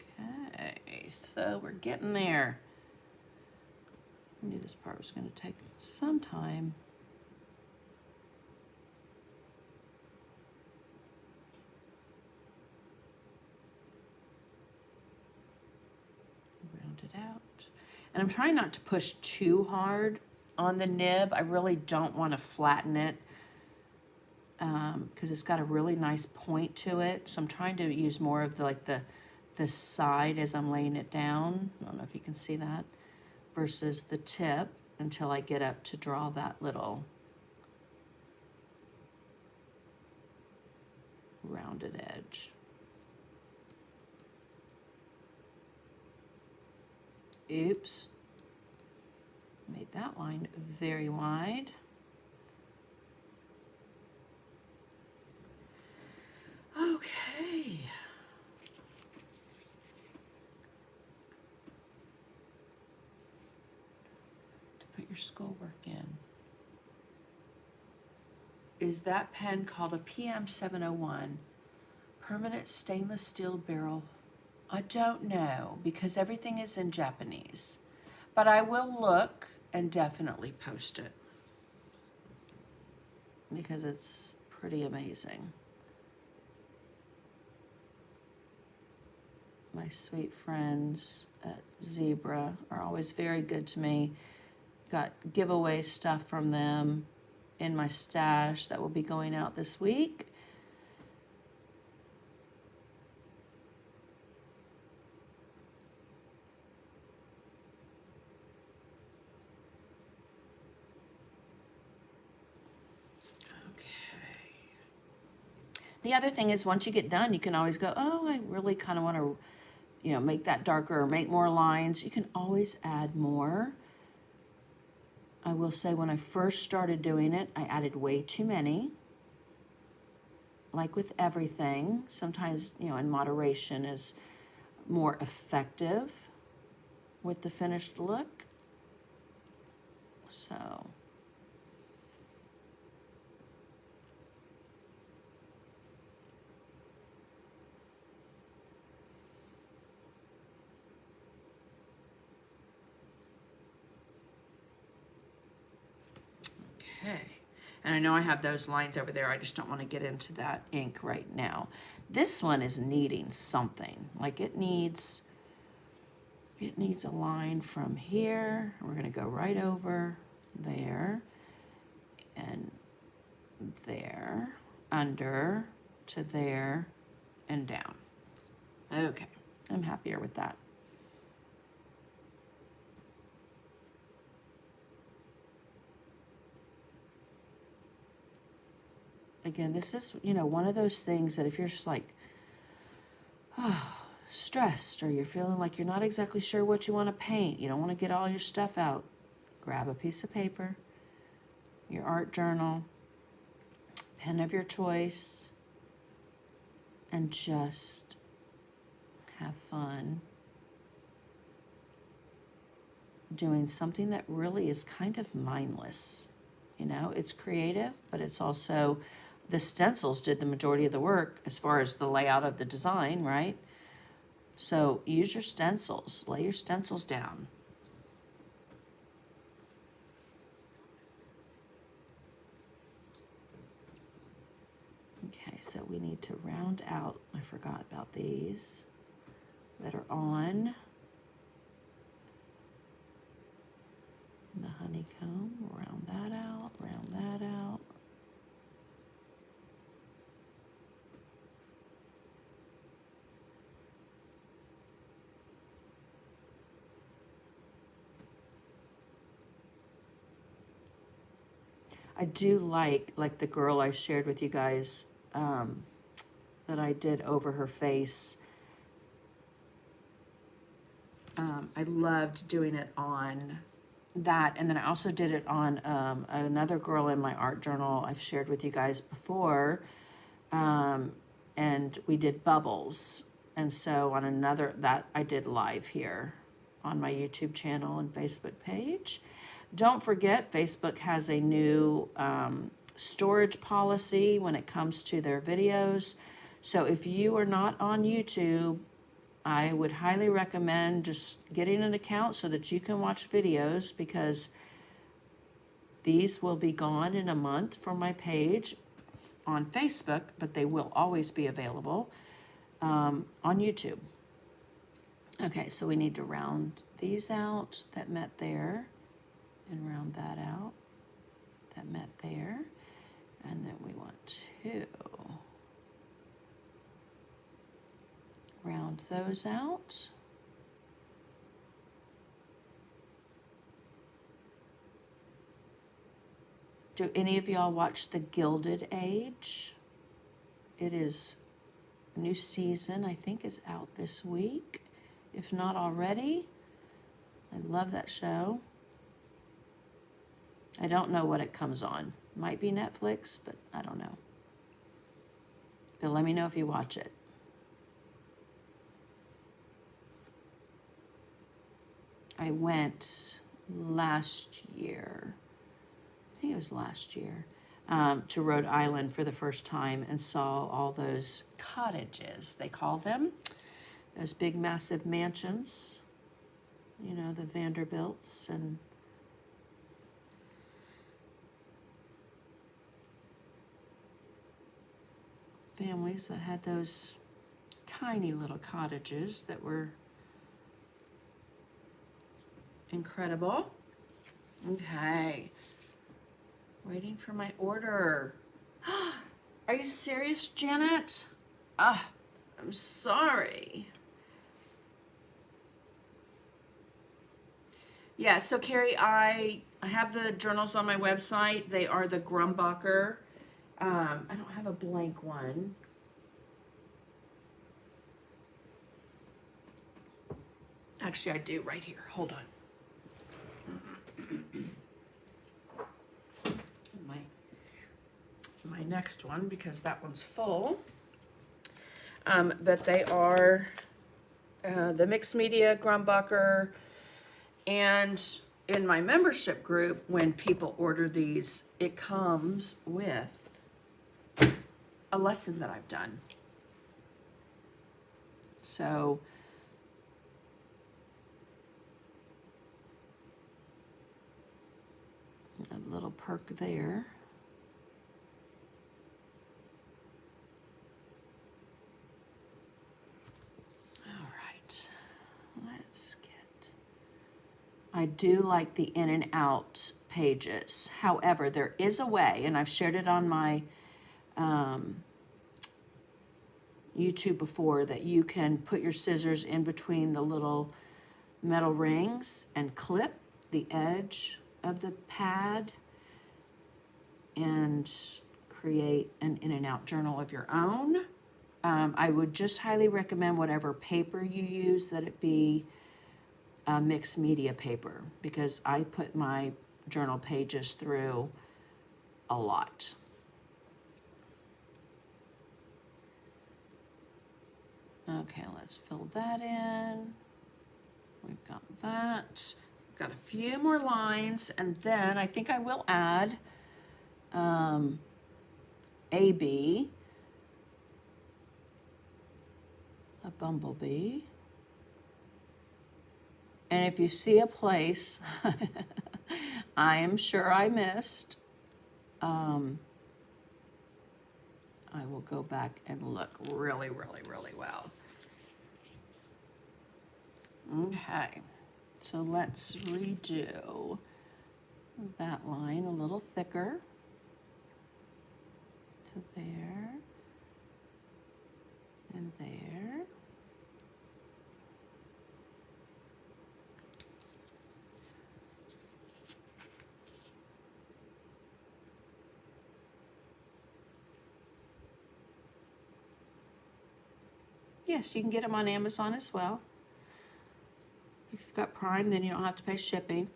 Okay, so we're getting there. I knew this part was going to take some time. Round it out. And I'm trying not to push too hard on the nib. I really don't want to flatten it because it's got a really nice point to it. So I'm trying to use more of the side as I'm laying it down. I don't know if you can see that, versus the tip until I get up to draw that little rounded edge. Oops. Made that line very wide. Okay. To put your schoolwork in. Is that pen called a PM701? Permanent stainless steel barrel? I don't know, because everything is in Japanese. But I will look and definitely post it, because it's pretty amazing. My sweet friends at Zebra are always very good to me. Got giveaway stuff from them in my stash that will be going out this week. The other thing is, once you get done, you can always go, oh, I really kind of want to, make that darker or make more lines. You can always add more. I will say, when I first started doing it, I added way too many. Like with everything, sometimes, in moderation is more effective with the finished look. So... Okay, and I know I have those lines over there. I just don't want to get into that ink right now. This one is needing something. Like it needs a line from here. We're going to go right over there and there, under to there and down. Okay, I'm happier with that. Again, this is, one of those things that if you're just like, stressed, or you're feeling like you're not exactly sure what you want to paint, you don't want to get all your stuff out, grab a piece of paper, your art journal, pen of your choice, and just have fun doing something that really is kind of mindless. It's creative, but it's also... The stencils did the majority of the work as far as the layout of the design, right? So use your stencils. Lay your stencils down. Okay, so we need to round out. I forgot about these that are on the honeycomb. Round that out, round that out. I do like the girl I shared with you guys that I did over her face. I loved doing it on that, and then I also did it on another girl in my art journal I've shared with you guys before, and we did bubbles. And so on another that I did live here on my YouTube channel and Facebook page. Don't forget, Facebook has a new storage policy when it comes to their videos. So if you are not on YouTube, I would highly recommend just getting an account so that you can watch videos, because these will be gone in a month from my page on Facebook, but they will always be available on YouTube. Okay, so we need to round these out that met there, and round that out that met there. And then we want to round those out. Do any of y'all watch The Gilded Age? It is a new season, I think, is out this week, if not already. I love that show. I don't know what it comes on. Might be Netflix, but I don't know. But let me know if you watch it. I went last year. I think it was last year, to Rhode Island for the first time and saw all those cottages, they call them, those big massive mansions, you know, the Vanderbilts and families that had those tiny little cottages that were incredible. Okay. Waiting for my order. Are you serious, Janet? I'm sorry. Yeah, so Carrie, I have the journals on my website. They are the Grumbacher. I don't have a blank one. Actually, I do right here. Hold on. My next one, because that one's full. But they are the mixed media Grumbacher, and in my membership group, when people order these, it comes with a lesson that I've done. So a little perk there. I do like the in and out pages. However, there is a way, and I've shared it on my YouTube before, that you can put your scissors in between the little metal rings and clip the edge of the pad and create an in and out journal of your own. I would just highly recommend whatever paper you use, that it be mixed media paper, because I put my journal pages through a lot. Okay, let's fill that in. We've got that. We've got a few more lines, and then I think I will add AB, a bumblebee. And if you see a place I am sure I missed, I will go back and look really, really, really well. Okay, so let's redo that line a little thicker to there and there. Yes, you can get them on Amazon as well. If you've got Prime, then you don't have to pay shipping.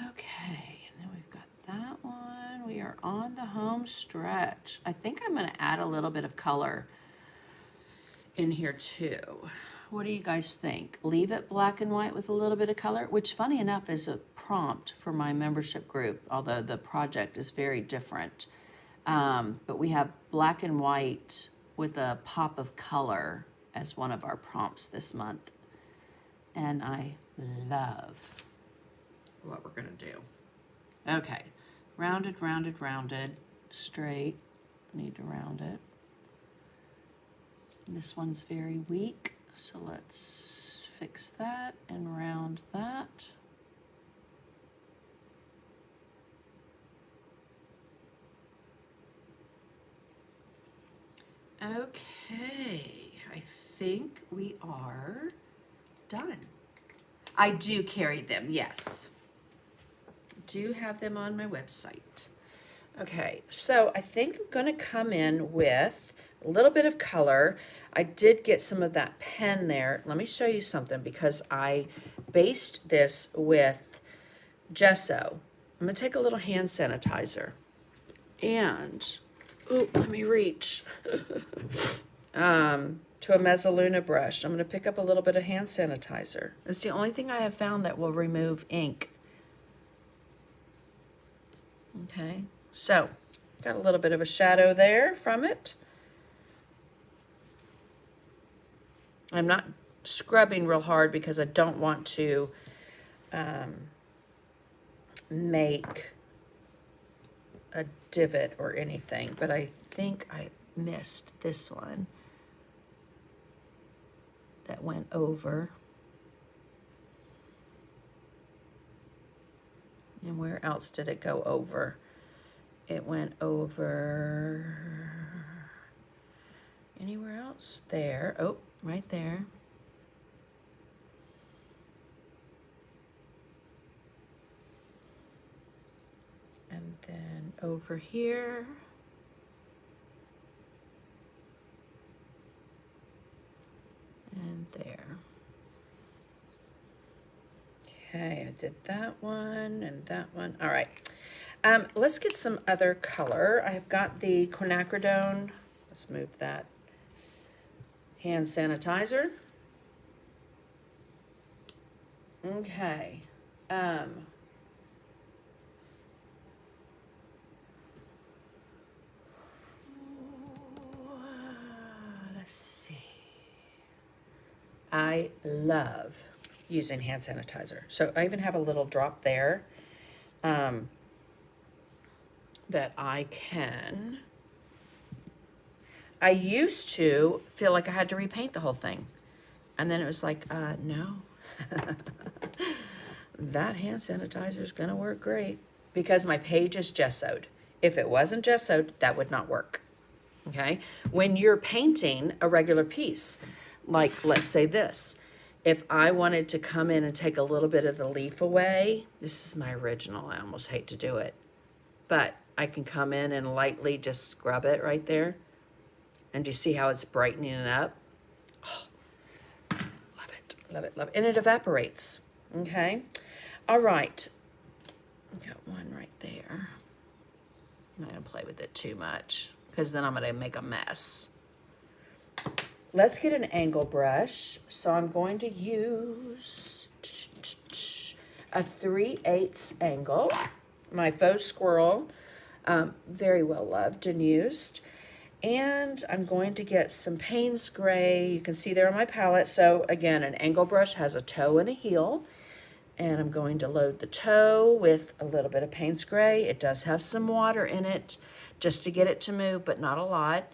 Okay, and then we've got that one. We are on the home stretch. I think I'm going to add a little bit of color in here too. What do you guys think? Leave it black and white with a little bit of color, which funny enough is a prompt for my membership group, although the project is very different. But we have black and white with a pop of color as one of our prompts this month. And I love what we're gonna do. Okay, rounded, rounded, rounded, straight, need to round it. This one's very weak, so let's fix that and round that. Okay, I think we are done. I do carry them, yes. Do have them on my website. Okay, so I think I'm gonna come in with a little bit of color. I did get some of that pen there. Let me show you something because I based this with gesso. I'm gonna take a little hand sanitizer and, oh, let me reach to a Mezzaluna brush. I'm gonna pick up a little bit of hand sanitizer. It's the only thing I have found that will remove ink. Okay, so got a little bit of a shadow there from it. I'm not scrubbing real hard because I don't want to make a divot or anything, but I think I missed this one that went over. And where else did it go over? It went over anywhere else? There. Oh, right there. And then over here. And there. Okay, I did that one and that one. All right. Let's get some other color. I've got the quinacridone. Let's move that hand sanitizer. Okay. Let's see. I love using hand sanitizer. So I even have a little drop there that I can. I used to feel like I had to repaint the whole thing. And then it was like, no. That hand sanitizer is going to work great because my page is gessoed. If it wasn't gessoed, that would not work. Okay? When you're painting a regular piece, like let's say this, if I wanted to come in and take a little bit of the leaf away, this is my original, I almost hate to do it, but I can come in and lightly just scrub it right there. And do you see how it's brightening it up? Oh, love it, love it, love it. And it evaporates, okay? All right, got one right there. I'm not gonna play with it too much because then I'm gonna make a mess. Let's get an angle brush. So I'm going to use a 3/8 angle, my faux squirrel, very well loved and used. And I'm going to get some Payne's Gray. You can see there on my palette. So again, an angle brush has a toe and a heel. And I'm going to load the toe with a little bit of Payne's Gray. It does have some water in it just to get it to move, but not a lot.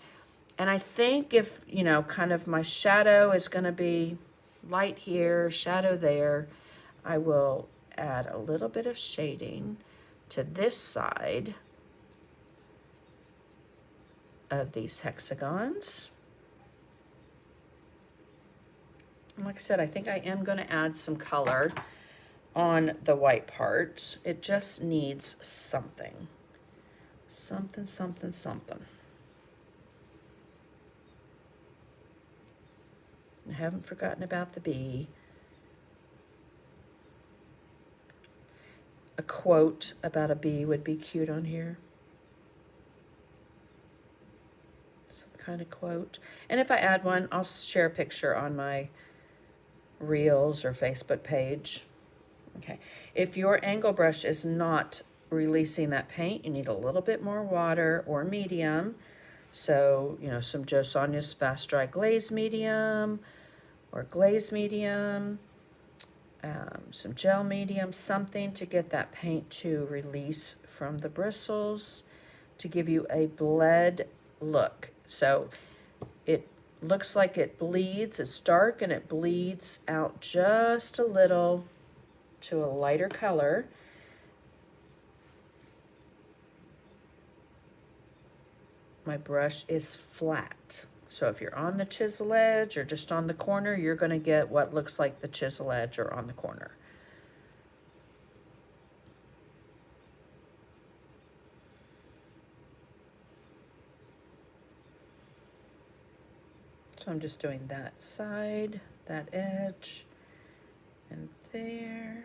And I think if, you know, kind of my shadow is going to be light here, shadow there, I will add a little bit of shading to this side of these hexagons. And like I said, I think I am going to add some color on the white part. It just needs something. Something, something, something. I haven't forgotten about the bee. A quote about a bee would be cute on here. Some kind of quote. And if I add one, I'll share a picture on my Reels or Facebook page. Okay. If your angle brush is not releasing that paint, you need a little bit more water or medium. So, you know, some Jo Sonja's Fast Dry Glaze Medium or Glaze Medium. some gel medium, something to get that paint to release from the bristles to give you a bled look. So it looks like it bleeds, it's dark and it bleeds out just a little to a lighter color. My brush is flat. So if you're on the chisel edge or just on the corner, you're going to get what looks like the chisel edge or on the corner. So I'm just doing that side, that edge, and there.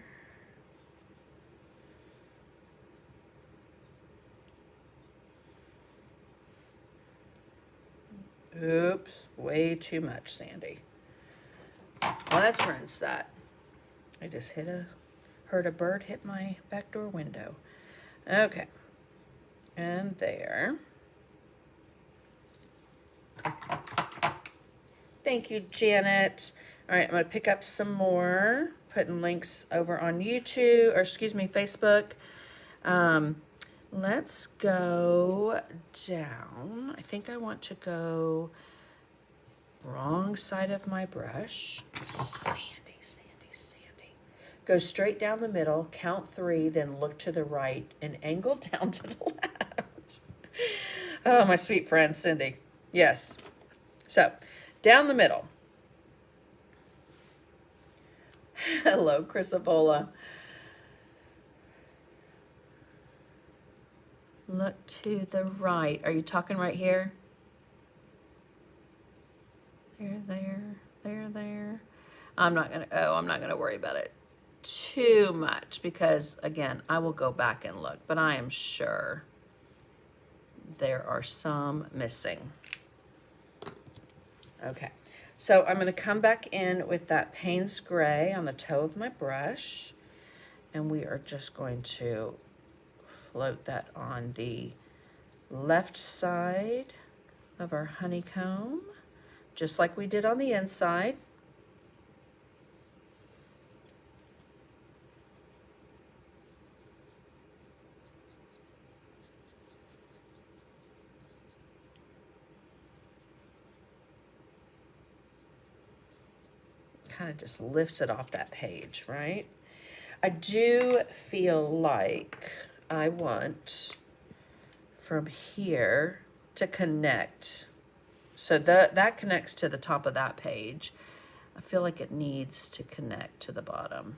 Oops, way too much, Sandy. Let's rinse that. I just heard a bird hit my back door window. Okay, and there. Thank you, Janet. All right, I'm gonna pick up some more, putting links over on YouTube, or excuse me, Facebook. Let's go down. I think I want to go wrong side of my brush. Sandy. Go straight down the middle, count 3, then look to the right and angle down to the left. Oh, my sweet friend, Cindy. Yes. So, down the middle. Hello, Chrysobola. Look to the right. Are you talking right here? There. I'm not gonna worry about it too much because again, I will go back and look, but I am sure there are some missing. Okay, so I'm gonna come back in with that Payne's Gray on the toe of my brush, and we are just going to float that on the left side of our honeycomb, just like we did on the inside. Kind of just lifts it off that page, right? I do feel like I want from here to connect. So that connects to the top of that page. I feel like it needs to connect to the bottom.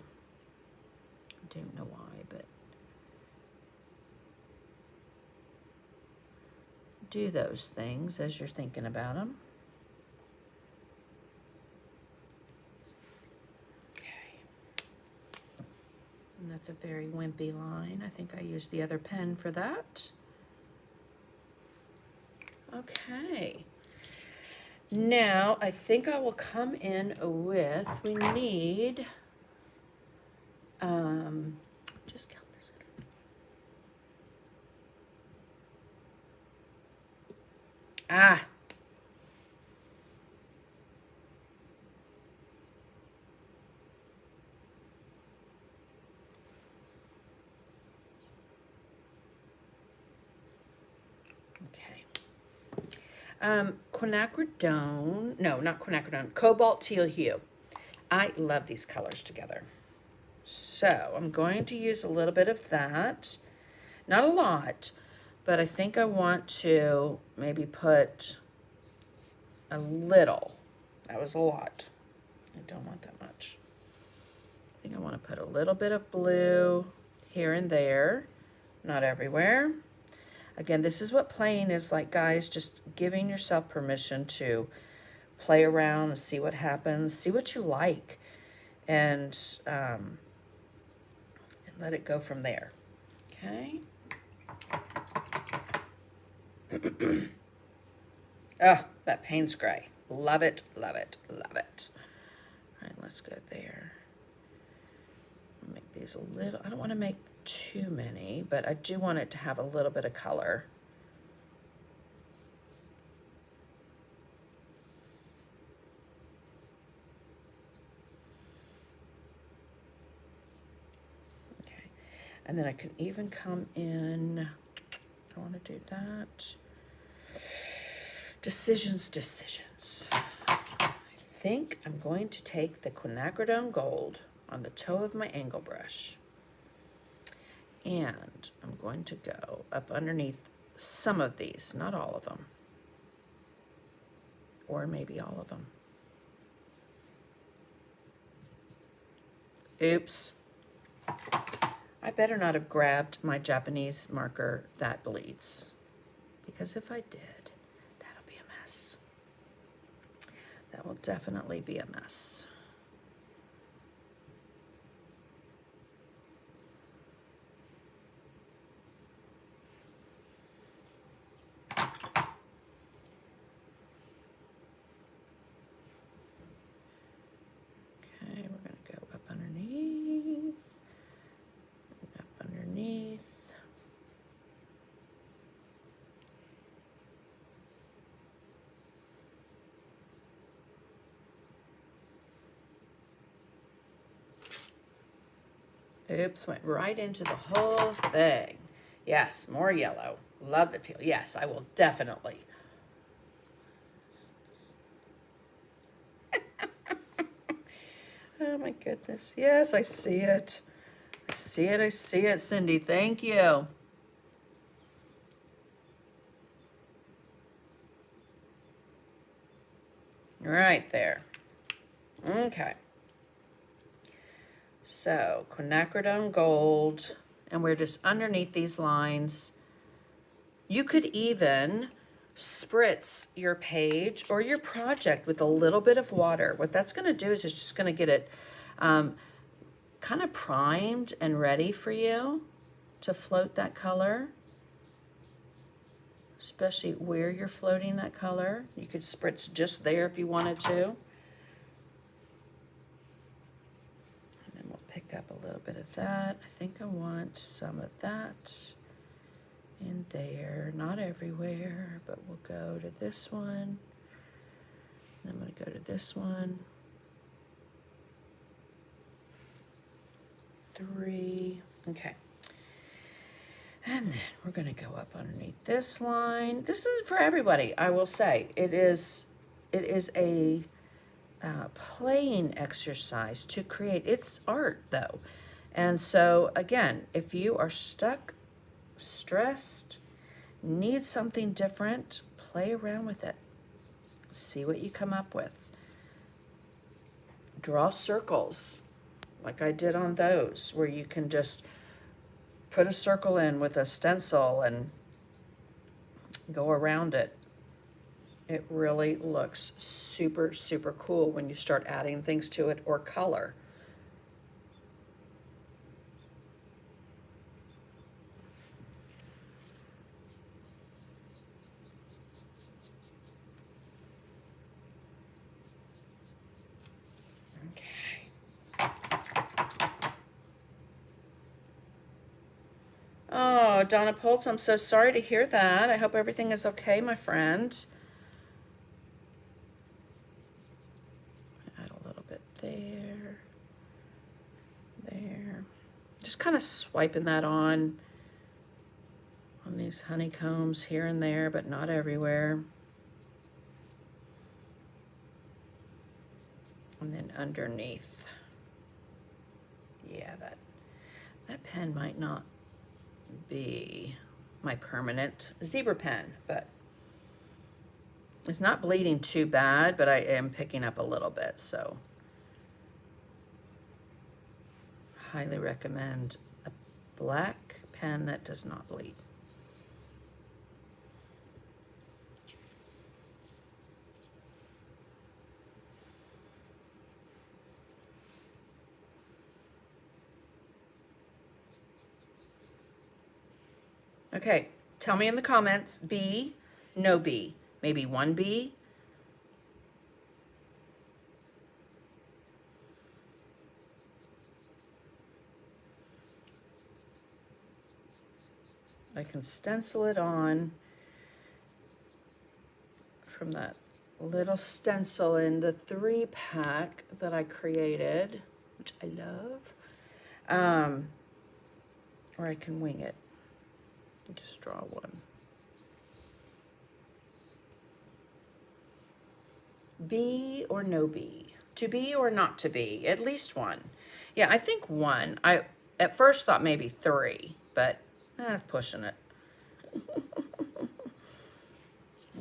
I don't know why, but do those things as you're thinking about them. And that's a very wimpy line. I think I used the other pen for that. Okay. Now, I think I will come in with, we need, just count this. Ah. Quinacridone, no, not quinacridone, cobalt teal hue. I love these colors together. So I'm going to use a little bit of that. Not a lot, but I think I want to maybe put a little. That was a lot. I don't want that much. I think I want to put a little bit of blue here and there, not everywhere. Again, this is what playing is like, guys, just giving yourself permission to play around and see what happens, see what you like, and let it go from there, okay? Oh, that Payne's Gray. Love it, love it, love it. All right, let's go there. Make these a little, I don't want to make too many, but I do want it to have a little bit of color. And then I can even come in, I want to do that. Decisions. I think I'm going to take the quinacridone gold on the toe of my angle brush. And I'm going to go up underneath some of these, not all of them. Or maybe all of them. Oops. I better not have grabbed my Japanese marker that bleeds. Because if I did, that'll be a mess. That will definitely be a mess. Oops, went right into the whole thing. Yes, more yellow. Love the teal. Yes, I will definitely. Oh my goodness. Yes, I see it. I see it, Cindy. Thank you. Right there. Okay. So, quinacridone gold, and we're just underneath these lines. You could even spritz your page or your project with a little bit of water. What that's going to do is it's just going to get it kind of primed and ready for you to float that color, especially where you're floating that color. You could spritz just there if you wanted to. Pick up a little bit of that. I think I want some of that in there, not everywhere, but we'll go to this one. And I'm going to go to this one. 3. Okay. And then we're going to go up underneath this line. This is for everybody, I will say. It is a playing exercise to create. It's art though. And so again, if you are stuck, stressed, need something different, play around with it. See what you come up with. Draw circles like I did on those, where you can just put a circle in with a stencil and go around it. It really looks super, super cool when you start adding things to it or color. Okay. Oh, Donna Poltz, I'm so sorry to hear that. I hope everything is okay, my friend. There. Just kind of swiping that on these honeycombs here and there, but not everywhere. And then underneath. Yeah, that pen might not be my permanent zebra pen, but it's not bleeding too bad, but I am picking up a little bit, so highly recommend a black pen that does not bleed. Okay, tell me in the comments, B, no B, maybe 1 B. I can stencil it on from that little stencil in the 3-pack that I created, which I love. or I can wing it. Just draw one. Be or no be? To be or not to be? At least one. Yeah, I think one. I at first thought maybe three, but pushing it.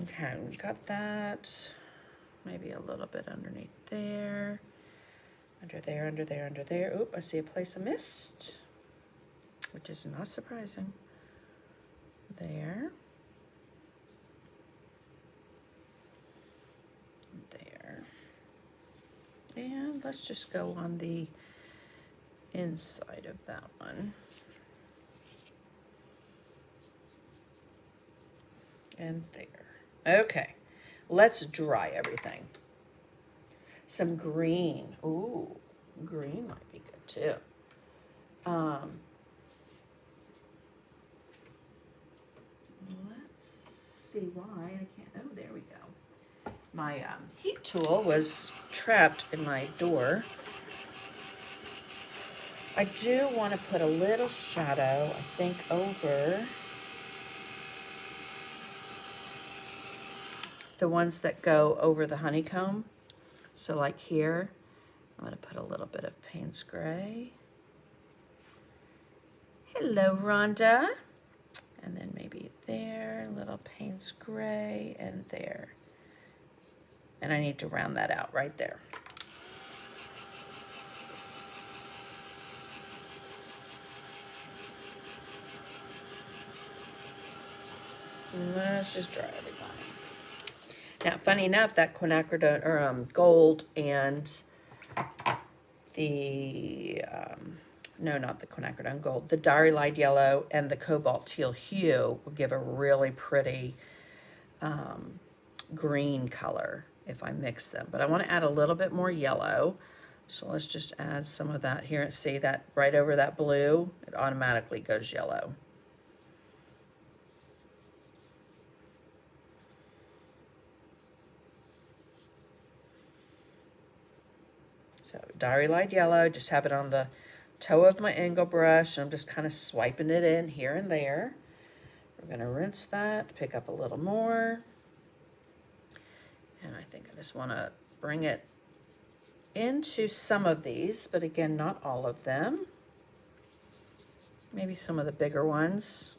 Okay, we got that. Maybe a little bit underneath there. Under there, under there, under there. Oop, I see a place I missed, which is not surprising. There. There. And let's just go on the inside of that one. And there. Okay, let's dry everything. Some green. Ooh, green might be good too. Let's see why I can't. Oh, there we go. My heat tool was trapped in my door. I do want to put a little shadow, I think, over the ones that go over the honeycomb. So like here, I'm going to put a little bit of Payne's Gray. Hello, Rhonda. And then maybe there, a little Payne's Gray, and there. And I need to round that out right there. Let's just dry everything. Now, funny enough, that quinacridone, or gold, and the, no, not the quinacridone gold, the Diary Light Yellow and the Cobalt Teal hue will give a really pretty green color if I mix them. But I want to add a little bit more yellow. So let's just add some of that here. See that right over that blue? It automatically goes yellow. So Diary Light Yellow, just have it on the toe of my angle brush. I'm just kind of swiping it in here and there. We're going to rinse that, pick up a little more. And I think I just want to bring it into some of these, but again, not all of them. Maybe some of the bigger ones.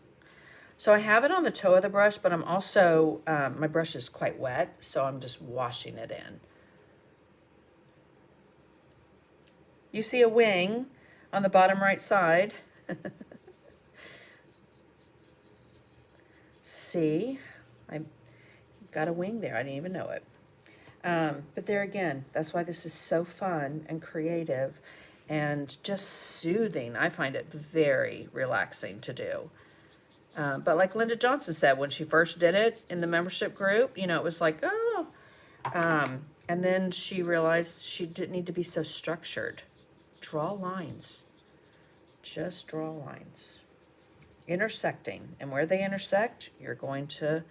So I have it on the toe of the brush, but I'm also, my brush is quite wet, so I'm just washing it in. You see a wing on the bottom right side. See, I got a wing there. I didn't even know it. But there again, that's why this is so fun and creative and just soothing. I find it very relaxing to do. But like Linda Johnson said, when she first did it in the membership group, you know, it was like, oh. And then she realized she didn't need to be so structured. Draw lines. Just draw lines. Intersecting. And where they intersect, you're going to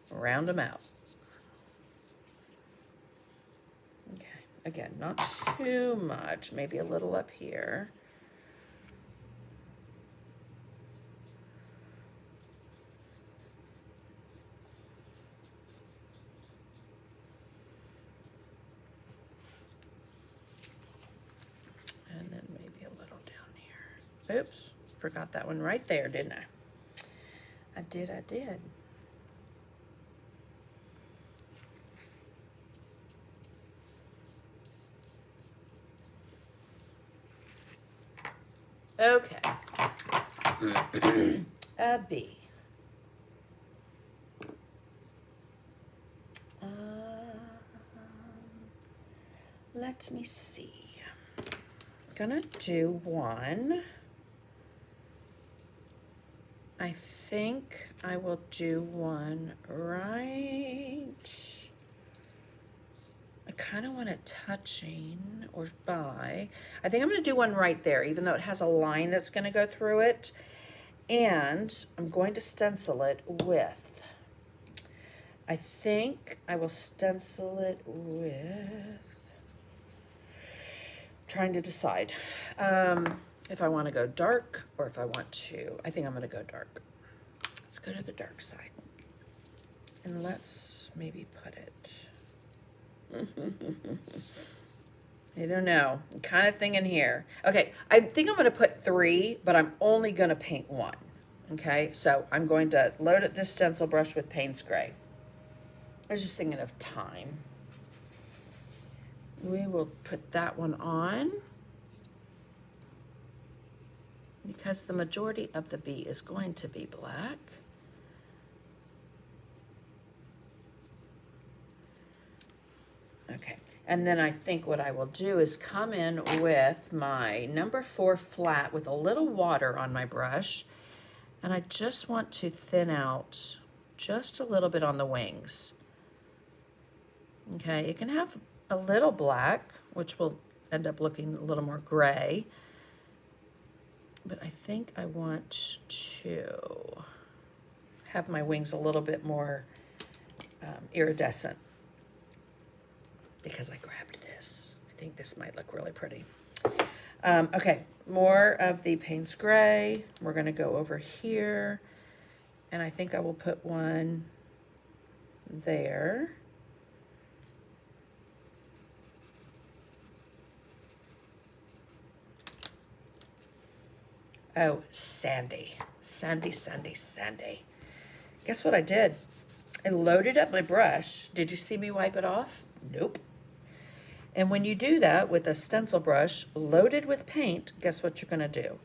round them out. Okay. Again, not too much. Maybe a little up here. And then maybe a little down here. Oops, forgot that one right there, didn't I? I did. Okay. A B. Let me see. Gonna do one. I think I will do one right. I kind of want it touching or by. I think I'm going to do one right there, even though it has a line that's going to go through it. And I'm going to stencil it with, I think I will stencil it with, trying to decide. if I want to go dark or if I want to, I think I'm going to go dark. Let's go to the dark side. And let's maybe put it, I don't know, I'm kind of thinking here. Okay, I think I'm going to put 3, but I'm only going to paint 1. Okay, so I'm going to load up this stencil brush with Payne's Gray. I was just thinking of time. We will put that one on because the majority of the bee is going to be black. Okay, and then I think what I will do is come in with my number 4 flat with a little water on my brush, and I just want to thin out just a little bit on the wings. Okay, you can have a little black, which will end up looking a little more gray, but I think I want to have my wings a little bit more iridescent because I grabbed this. I think this might look really pretty. Okay, more of the Payne's Gray. We're going to go over here, and I think I will put one there. Oh, sandy. Sandy, sandy, sandy. Guess what I did? I loaded up my brush. Did you see me wipe it off? Nope. And when you do that with a stencil brush loaded with paint, guess what you're going to do?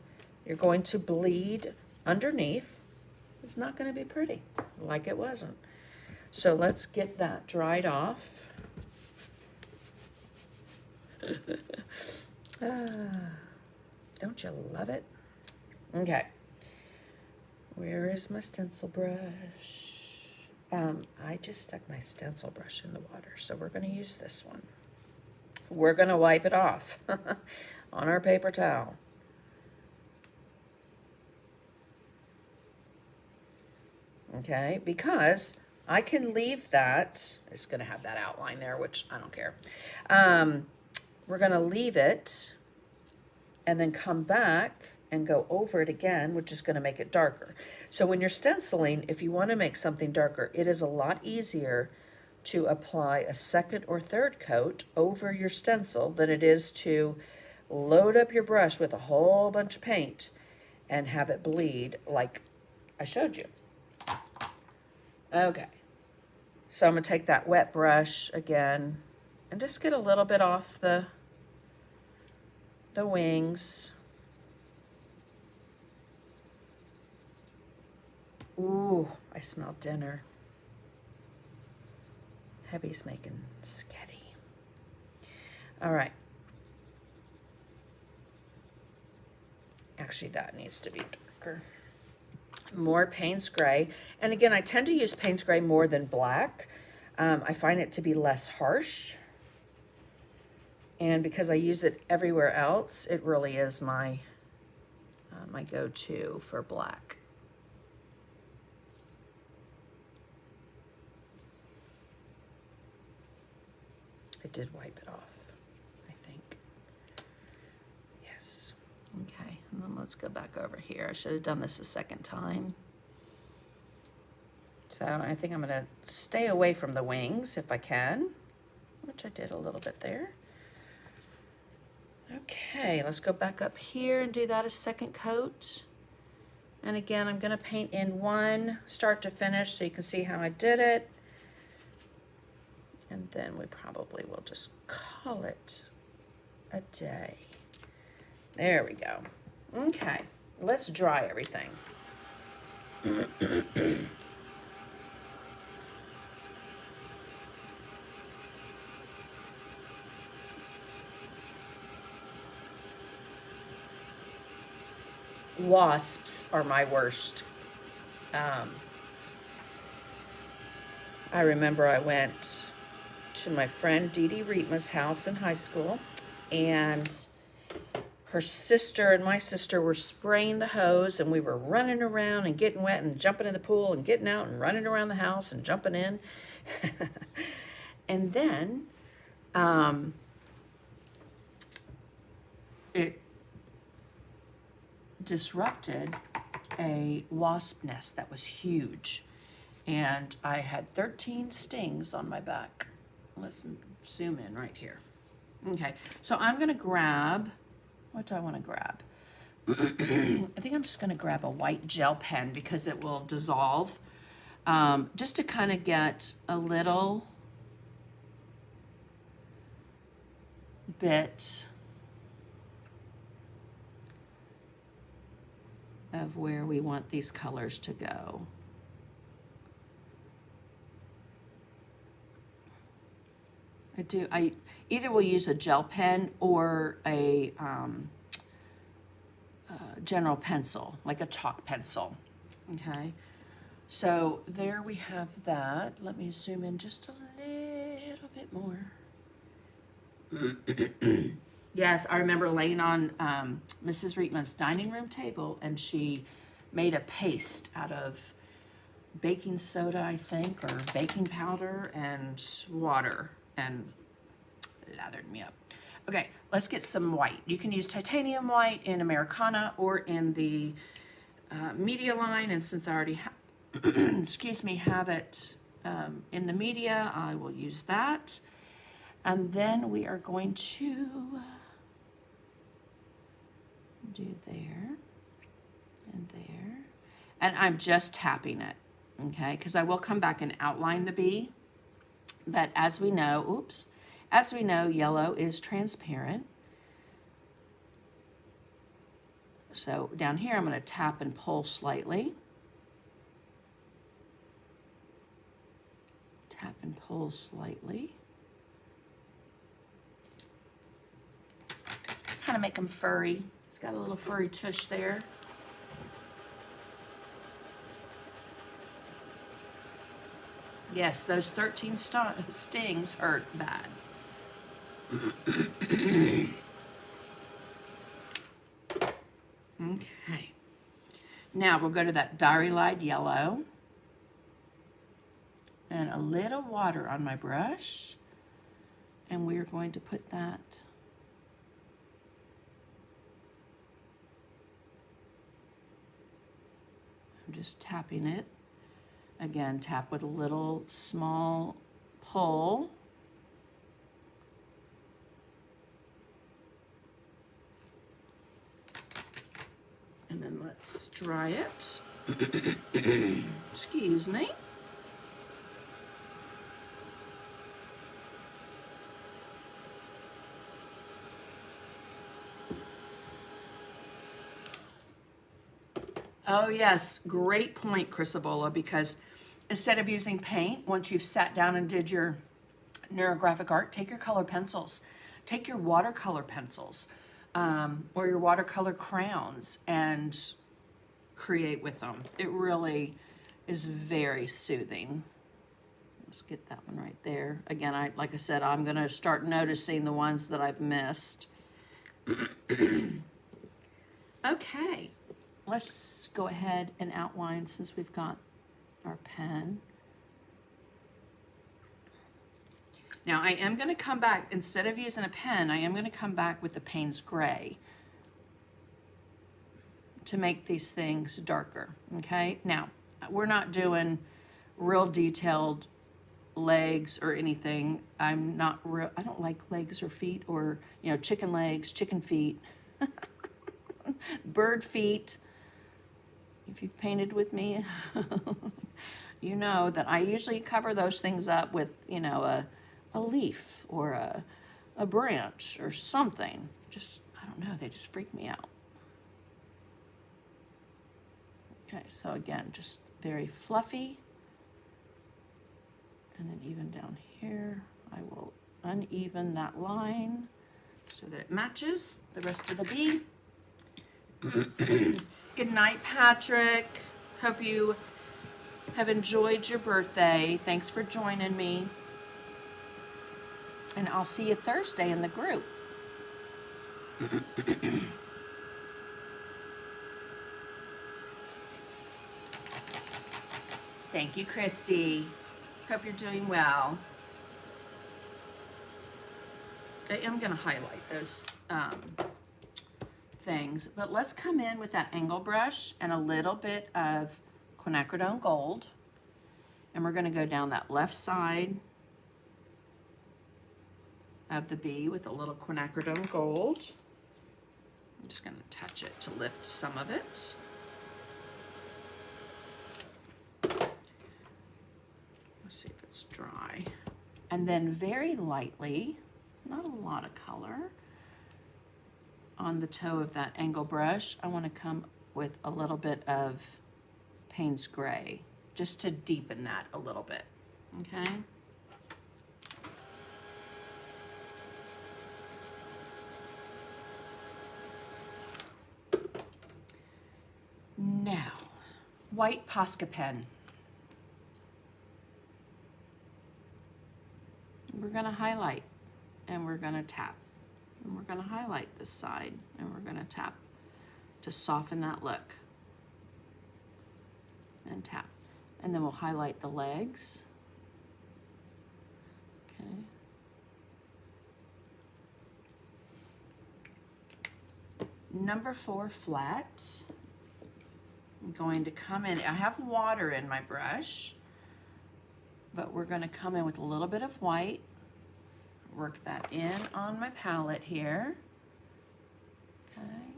You're going to bleed underneath. It's not going to be pretty, like it wasn't. So let's get that dried off. Don't you love it? Okay. Where is my stencil brush? I just stuck my stencil brush in the water, so we're going to use this one. We're going to wipe it off on our paper towel. Okay, because I can leave that. It's going to have that outline there, which I don't care. We're going to leave it and then come back and go over it again, which is going to make it darker. So when you're stenciling, if you want to make something darker, it is a lot easier to apply a second or third coat over your stencil than it is to load up your brush with a whole bunch of paint and have it bleed like I showed you. Okay, so I'm going to take that wet brush again and just get a little bit off the wings. Ooh, I smell dinner. Heavy's making sketty. All right. Actually, that needs to be darker. More Payne's Gray. And again, I tend to use Payne's Gray more than black. I find it to be less harsh. And because I use it everywhere else, it really is my my go-to for black. I did wipe it off, I think. Yes. Okay, and then let's go back over here. I should have done this a second time. So I think I'm going to stay away from the wings if I can, which I did a little bit there. Okay, let's go back up here and do that a second coat. And again, I'm going to paint in one start to finish so you can see how I did it. And then we probably will just call it a day. There we go. Okay, let's dry everything. Wasps are my worst. I remember I went to my friend Dee Dee Rietma's house in high school, and her sister and my sister were spraying the hose, and we were running around and getting wet and jumping in the pool and getting out and running around the house and jumping in. And then disrupted a wasp nest that was huge. And I had 13 stings on my back. Let's zoom in right here. Okay, so I'm gonna grab, what do I wanna grab? I think I'm just gonna grab a white gel pen because it will dissolve, just to kind of get a little bit of where we want these colors to go. I either will use a gel pen or a general pencil, like a chalk pencil, okay? So there we have that. Let me zoom in just a little bit more. Yes, I remember laying on Mrs. Rietman's dining room table, and she made a paste out of baking soda, I think, or baking powder and water, and lathered me up. Okay, let's get some white. You can use titanium white in Americana or in the media line, and since I already excuse me, have it in the media, I will use that. And then we are going to do there and there. And I'm just tapping it, okay? Because I will come back and outline the bee. But as we know, as we know, yellow is transparent. So down here, I'm going to tap and pull slightly. Tap and pull slightly. Kind of make them furry. It's got a little furry tush there. Yes, those 13 stings hurt bad. Okay. Now we'll go to that Diary Light yellow. And a little water on my brush. And we're going to put that I'm just tapping it. Again, tap with a little small pull. And then let's dry it. Excuse me. Oh yes, great point, Chrysabola, because instead of using paint, once you've sat down and did your neurographic art, take your color pencils, take your watercolor pencils, or your watercolor crayons and create with them. It really is very soothing. Let's get that one right there. Again, like I said, I'm gonna start noticing the ones that I've missed. Okay. Let's go ahead and outline since we've got our pen. Now I am going to come back, instead of using a pen, I am going to come back with the Payne's Gray to make these things darker, okay? Now, we're not doing real detailed legs or anything. I don't like legs or feet or, chicken legs, chicken feet, bird feet. If you've painted with me, you know that I usually cover those things up with, a leaf or a branch or something. Just, I don't know, they just freak me out. Okay, so again, just very fluffy. And then even down here, I will uneven that line so that it matches the rest of the bee. Good night, Patrick. Hope you have enjoyed your birthday. Thanks for joining me. And I'll see you Thursday in the group. Thank you, Christy. Hope you're doing well. I am going to highlight those things, but let's come in with that angle brush and a little bit of quinacridone gold. And we're going to go down that left side of the bee with a little quinacridone gold. I'm just going to touch it to lift some of it. Let's see if it's dry. And then very lightly, not a lot of color, on the toe of that angle brush, I want to come with a little bit of Payne's Gray, just to deepen that a little bit, okay? Now, white Posca pen. We're going to highlight and we're going to tap. And we're going to highlight this side and we're going to tap to soften that look. And tap. And then we'll highlight the legs. Okay. Number 4 flat. I'm going to come in. I have water in my brush, but we're going to come in with a little bit of white. Work that in on my palette here. Okay.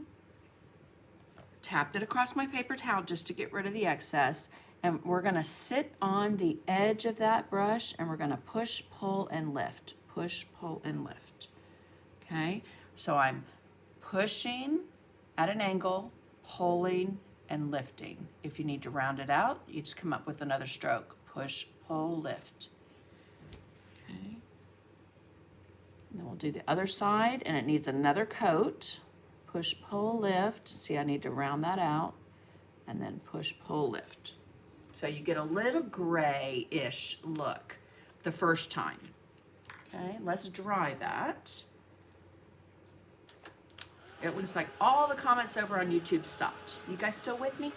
Tapped it across my paper towel just to get rid of the excess. And we're going to sit on the edge of that brush and we're going to push, pull, and lift. Push, pull, and lift. Okay. So I'm pushing at an angle, pulling, and lifting. If you need to round it out, you just come up with another stroke. Push, pull, lift. Okay. And then we'll do the other side, and it needs another coat. Push, pull, lift. See, I need to round that out. And then push, pull, lift. So you get a little gray-ish look the first time. Okay, let's dry that. It looks like all the comments over on YouTube stopped. You guys still with me?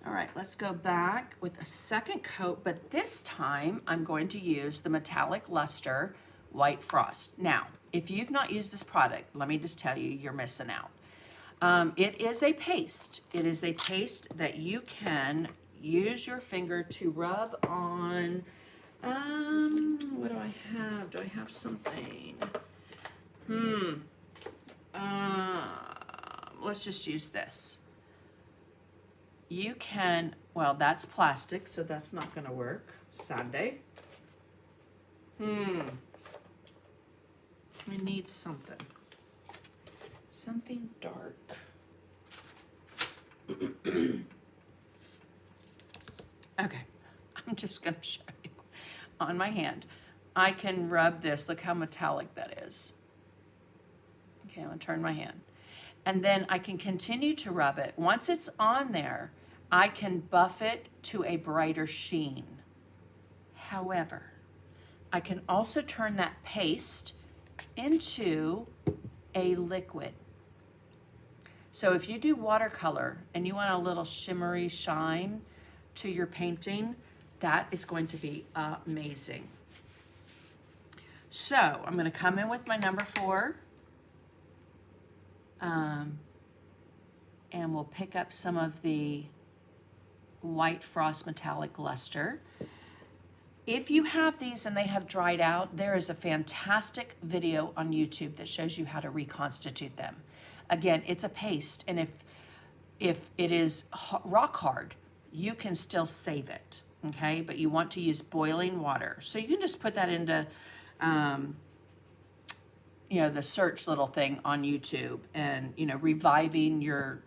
All right, let's go back with a second coat, but this time I'm going to use the Metallic Luster White Frost. Now, if you've not used this product, let me just tell you, you're missing out. It is a paste. It is a paste that you can use your finger to rub on, what do I have? Do I have something? Let's just use this. You can, well, that's plastic, so that's not gonna work. Sunday. I need something. Something dark. Okay, I'm just gonna show you on my hand. I can rub this, look how metallic that is. Okay, I'm gonna turn my hand. And then I can continue to rub it. Once it's on there, I can buff it to a brighter sheen. However, I can also turn that paste into a liquid. So if you do watercolor and you want a little shimmery shine to your painting, that is going to be amazing. So I'm gonna come in with my number 4. And we'll pick up some of the White Frost Metallic Luster. If you have these and they have dried out, there is a fantastic video on YouTube that shows you how to reconstitute them. Again, it's a paste, and if it is rock hard, you can still save it, okay? But you want to use boiling water. So you can just put that into you know, the search little thing on YouTube and, you know, reviving your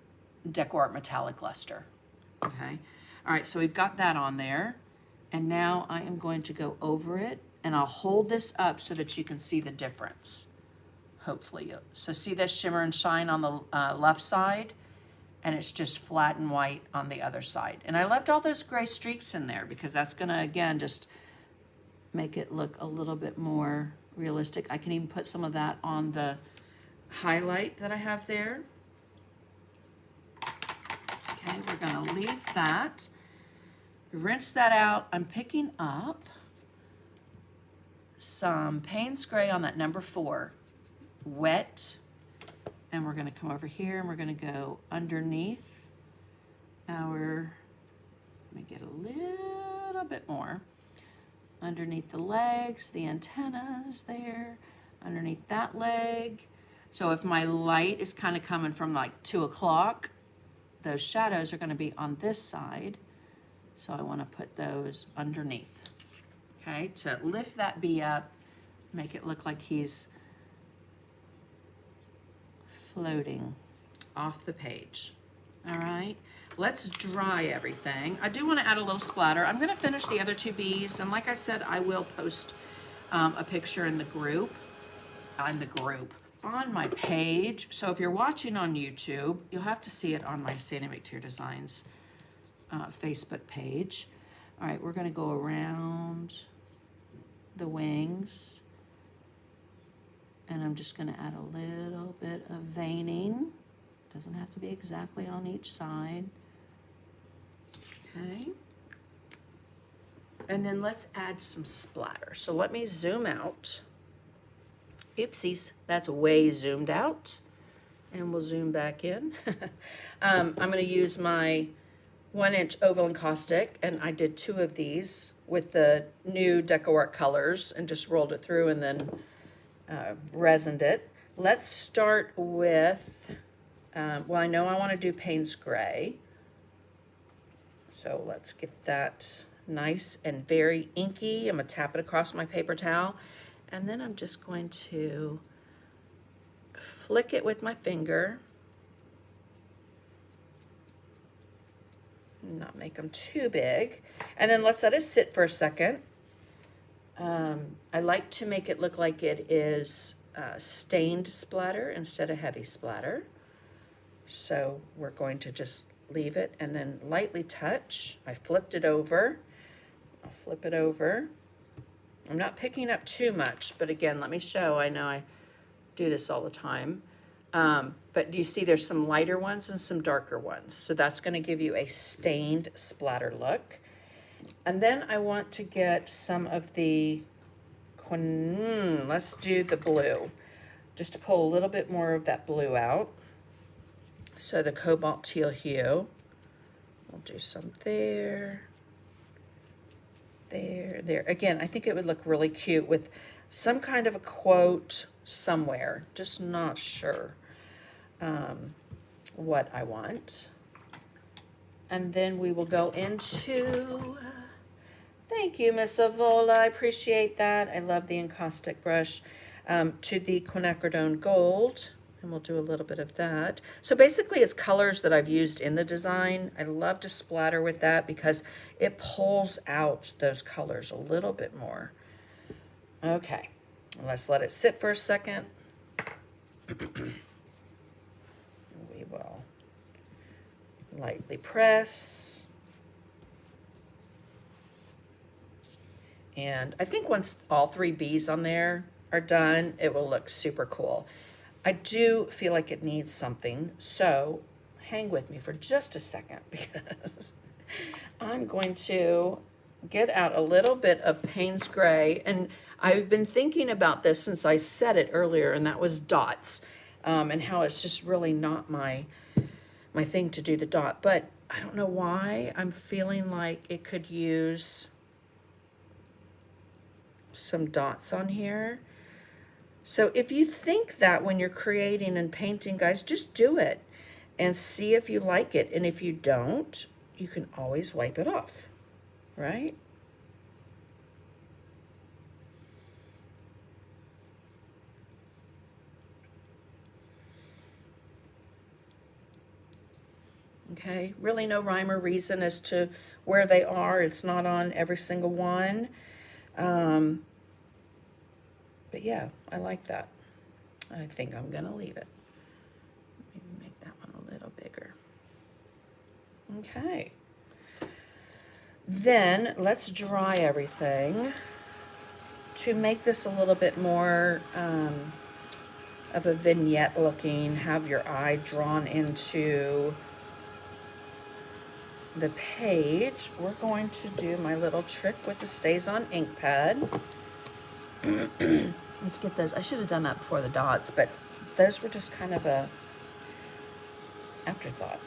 Decor Metallic Luster, okay? All right, so we've got that on there. And now I am going to go over it and I'll hold this up so that you can see the difference, hopefully. So see this shimmer and shine on the left side, and it's just flat and white on the other side. And I left all those gray streaks in there because that's gonna, again, just make it look a little bit more realistic. I can even put some of that on the highlight that I have there. Okay, we're gonna leave that. Rinse that out. I'm picking up some Payne's Gray on that number 4, wet, and we're gonna come over here and we're gonna go underneath our, let me get a little bit more, underneath the legs, the antennas there, underneath that leg. So if my light is kind of coming from like 2 o'clock, those shadows are going to be on this side. So I want to put those underneath, okay, to lift that bee up, make it look like he's floating off the page. All right, let's dry everything. I do want to add a little splatter. I'm going to finish the other 2 bees, and like I said, I will post a picture in the group, on my page. So if you're watching on YouTube, you'll have to see it on my Sandy McTeer Designs Facebook page. All right, we're going to go around the wings, and I'm just going to add a little bit of veining. Doesn't have to be exactly on each side. Okay. And then let's add some splatter. So let me zoom out. Oopsies, that's way zoomed out. And we'll zoom back in. I'm going to use my 1-inch oval encaustic, and I did 2 of these with the new DecoArt colors and just rolled it through and then resined it. Let's start with, well, I know I want to do Payne's Gray. So let's get that nice and very inky. I'm going to tap it across my paper towel. And then I'm just going to flick it with my finger. Not make them too big. And then let's let it sit for a second. I like to make it look like it is stained splatter instead of heavy splatter. So we're going to just leave it and then lightly touch. I flipped it over. I'll flip it over. I'm not picking up too much, but again, let me show. I know I do this all the time. But do you see there's some lighter ones and some darker ones? So that's going to give you a stained splatter look. And then I want to get some of the, let's do the blue. Just to pull a little bit more of that blue out. So the cobalt teal hue. We'll do some there. There. Again, I think it would look really cute with some kind of a quote somewhere. Just not sure what I want. And then we will go into, thank you, Miss Avola. I appreciate that. I love the encaustic brush. To the quinacridone gold. And we'll do a little bit of that. So basically it's colors that I've used in the design. I love to splatter with that because it pulls out those colors a little bit more. Okay, let's let it sit for a second. We will lightly press. And I think once all 3 bees on there are done, it will look super cool. I do feel like it needs something, so hang with me for just a second because I'm going to get out a little bit of Payne's Gray, and I've been thinking about this since I said it earlier, and that was dots, and how it's just really not my thing to do the dot, but I don't know why I'm feeling like it could use some dots on here. So if you think that when you're creating and painting, guys, just do it and see if you like it. And if you don't, you can always wipe it off, right? Okay, really no rhyme or reason as to where they are. It's not on every single one. But yeah, I like that. I think I'm gonna leave it. Maybe make that one a little bigger. Okay. Then let's dry everything to make this a little bit more of a vignette looking. Have your eye drawn into the page. We're going to do my little trick with the Stays On ink pad. Let's get those. I should have done that before the dots, but those were just kind of a afterthought.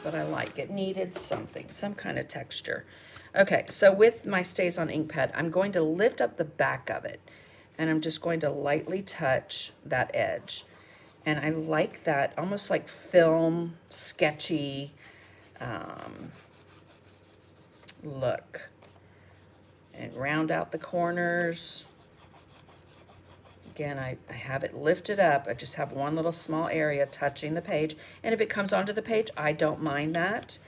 But I like it. Needed something, some kind of texture. Okay, so with my Stays On ink pad, I'm going to lift up the back of it, and I'm just going to lightly touch that edge. And I like that, almost like film, sketchy look. And round out the corners. Again, I have it lifted up. I just have one little small area touching the page. And if it comes onto the page, I don't mind that.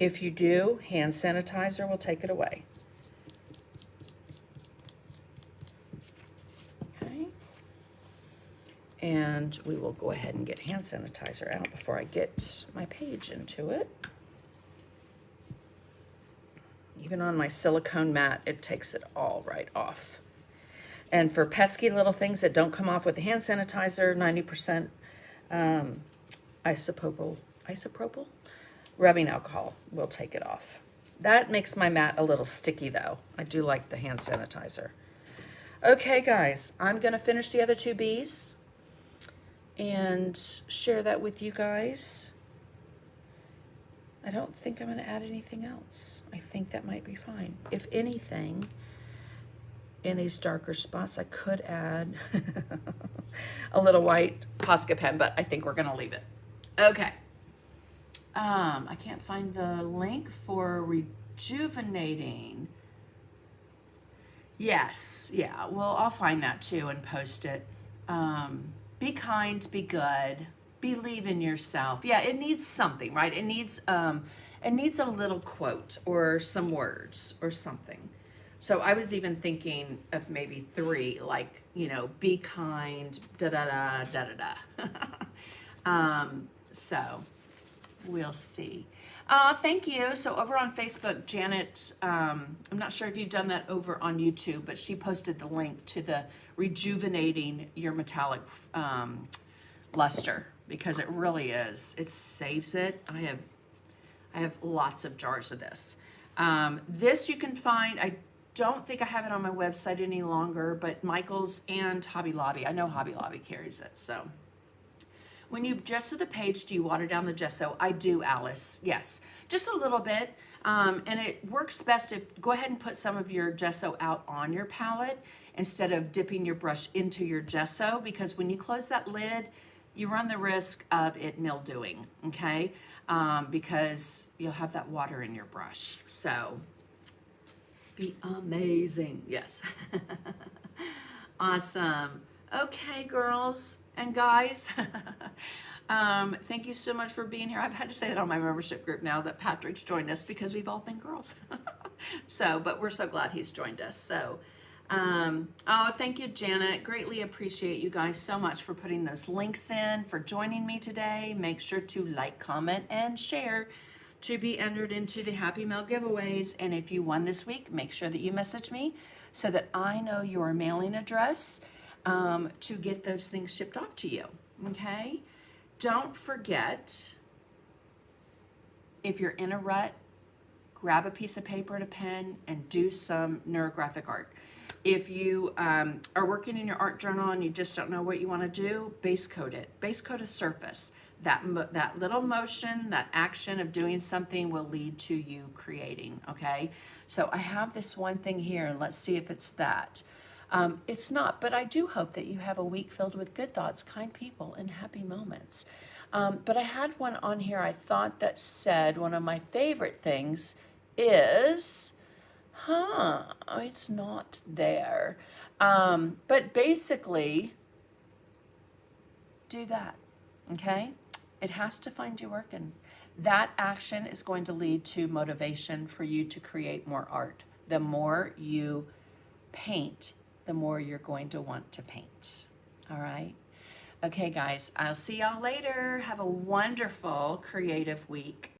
If you do, hand sanitizer will take it away. Okay. And we will go ahead and get hand sanitizer out before I get my page into it. Even on my silicone mat, it takes it all right off. And for pesky little things that don't come off with the hand sanitizer, 90% isopropyl rubbing alcohol will take it off. That makes my mat a little sticky though. I do like the hand sanitizer. Okay guys, I'm gonna finish the other two B's and share that with you guys. I don't think I'm gonna add anything else. I think that might be fine. If anything, in these darker spots, I could add a little white Posca pen, but I think we're gonna leave it. Okay. I can't find the link for rejuvenating. Yes, yeah, well, I'll find that too and post it. Be kind, be good, believe in yourself. Yeah, it needs something, right? It needs a little quote or some words or something. So I was even thinking of maybe 3, like, you know, be kind, da-da-da, da-da-da. So we'll see. Thank you. So over on Facebook, Janet, I'm not sure if you've done that over on YouTube, but she posted the link to the rejuvenating your metallic luster, because it really is. It saves it. I have lots of jars of this. This you can find, I don't think I have it on my website any longer, but Michael's and Hobby Lobby. I know Hobby Lobby carries it. So when you gesso the page, do you water down the gesso? I do, Alice. Yes, just a little bit. And it works best if, go ahead and put some of your gesso out on your palette instead of dipping your brush into your gesso, because when you close that lid, you run the risk of it mildewing, okay? Because you'll have that water in your brush. So be amazing. Yes. Awesome. Okay, girls and guys. Thank you so much for being here. I've had to say that on my membership group now that Patrick's joined us, because we've all been girls. So, but we're so glad he's joined us. So, oh, thank you, Janet. Greatly appreciate you guys so much for putting those links in, for joining me today. Make sure to like, comment, and share to be entered into the Happy Mail giveaways. And if you won this week, make sure that you message me so that I know your mailing address to get those things shipped off to you, okay? Don't forget, if you're in a rut, grab a piece of paper and a pen and do some neurographic art. If you are working in your art journal and you just don't know what you want to do, base coat it. Base coat a surface. That little motion, that action of doing something will lead to you creating, okay? So I have this one thing here, and let's see if it's that. It's not, but I do hope that you have a week filled with good thoughts, kind people, and happy moments. But I had one on here I thought that said, one of my favorite things is, it's not there. But basically, do that, okay? It has to find you working. That action is going to lead to motivation for you to create more art. The more you paint, the more you're going to want to paint. All right? Okay, guys, I'll see y'all later. Have a wonderful creative week.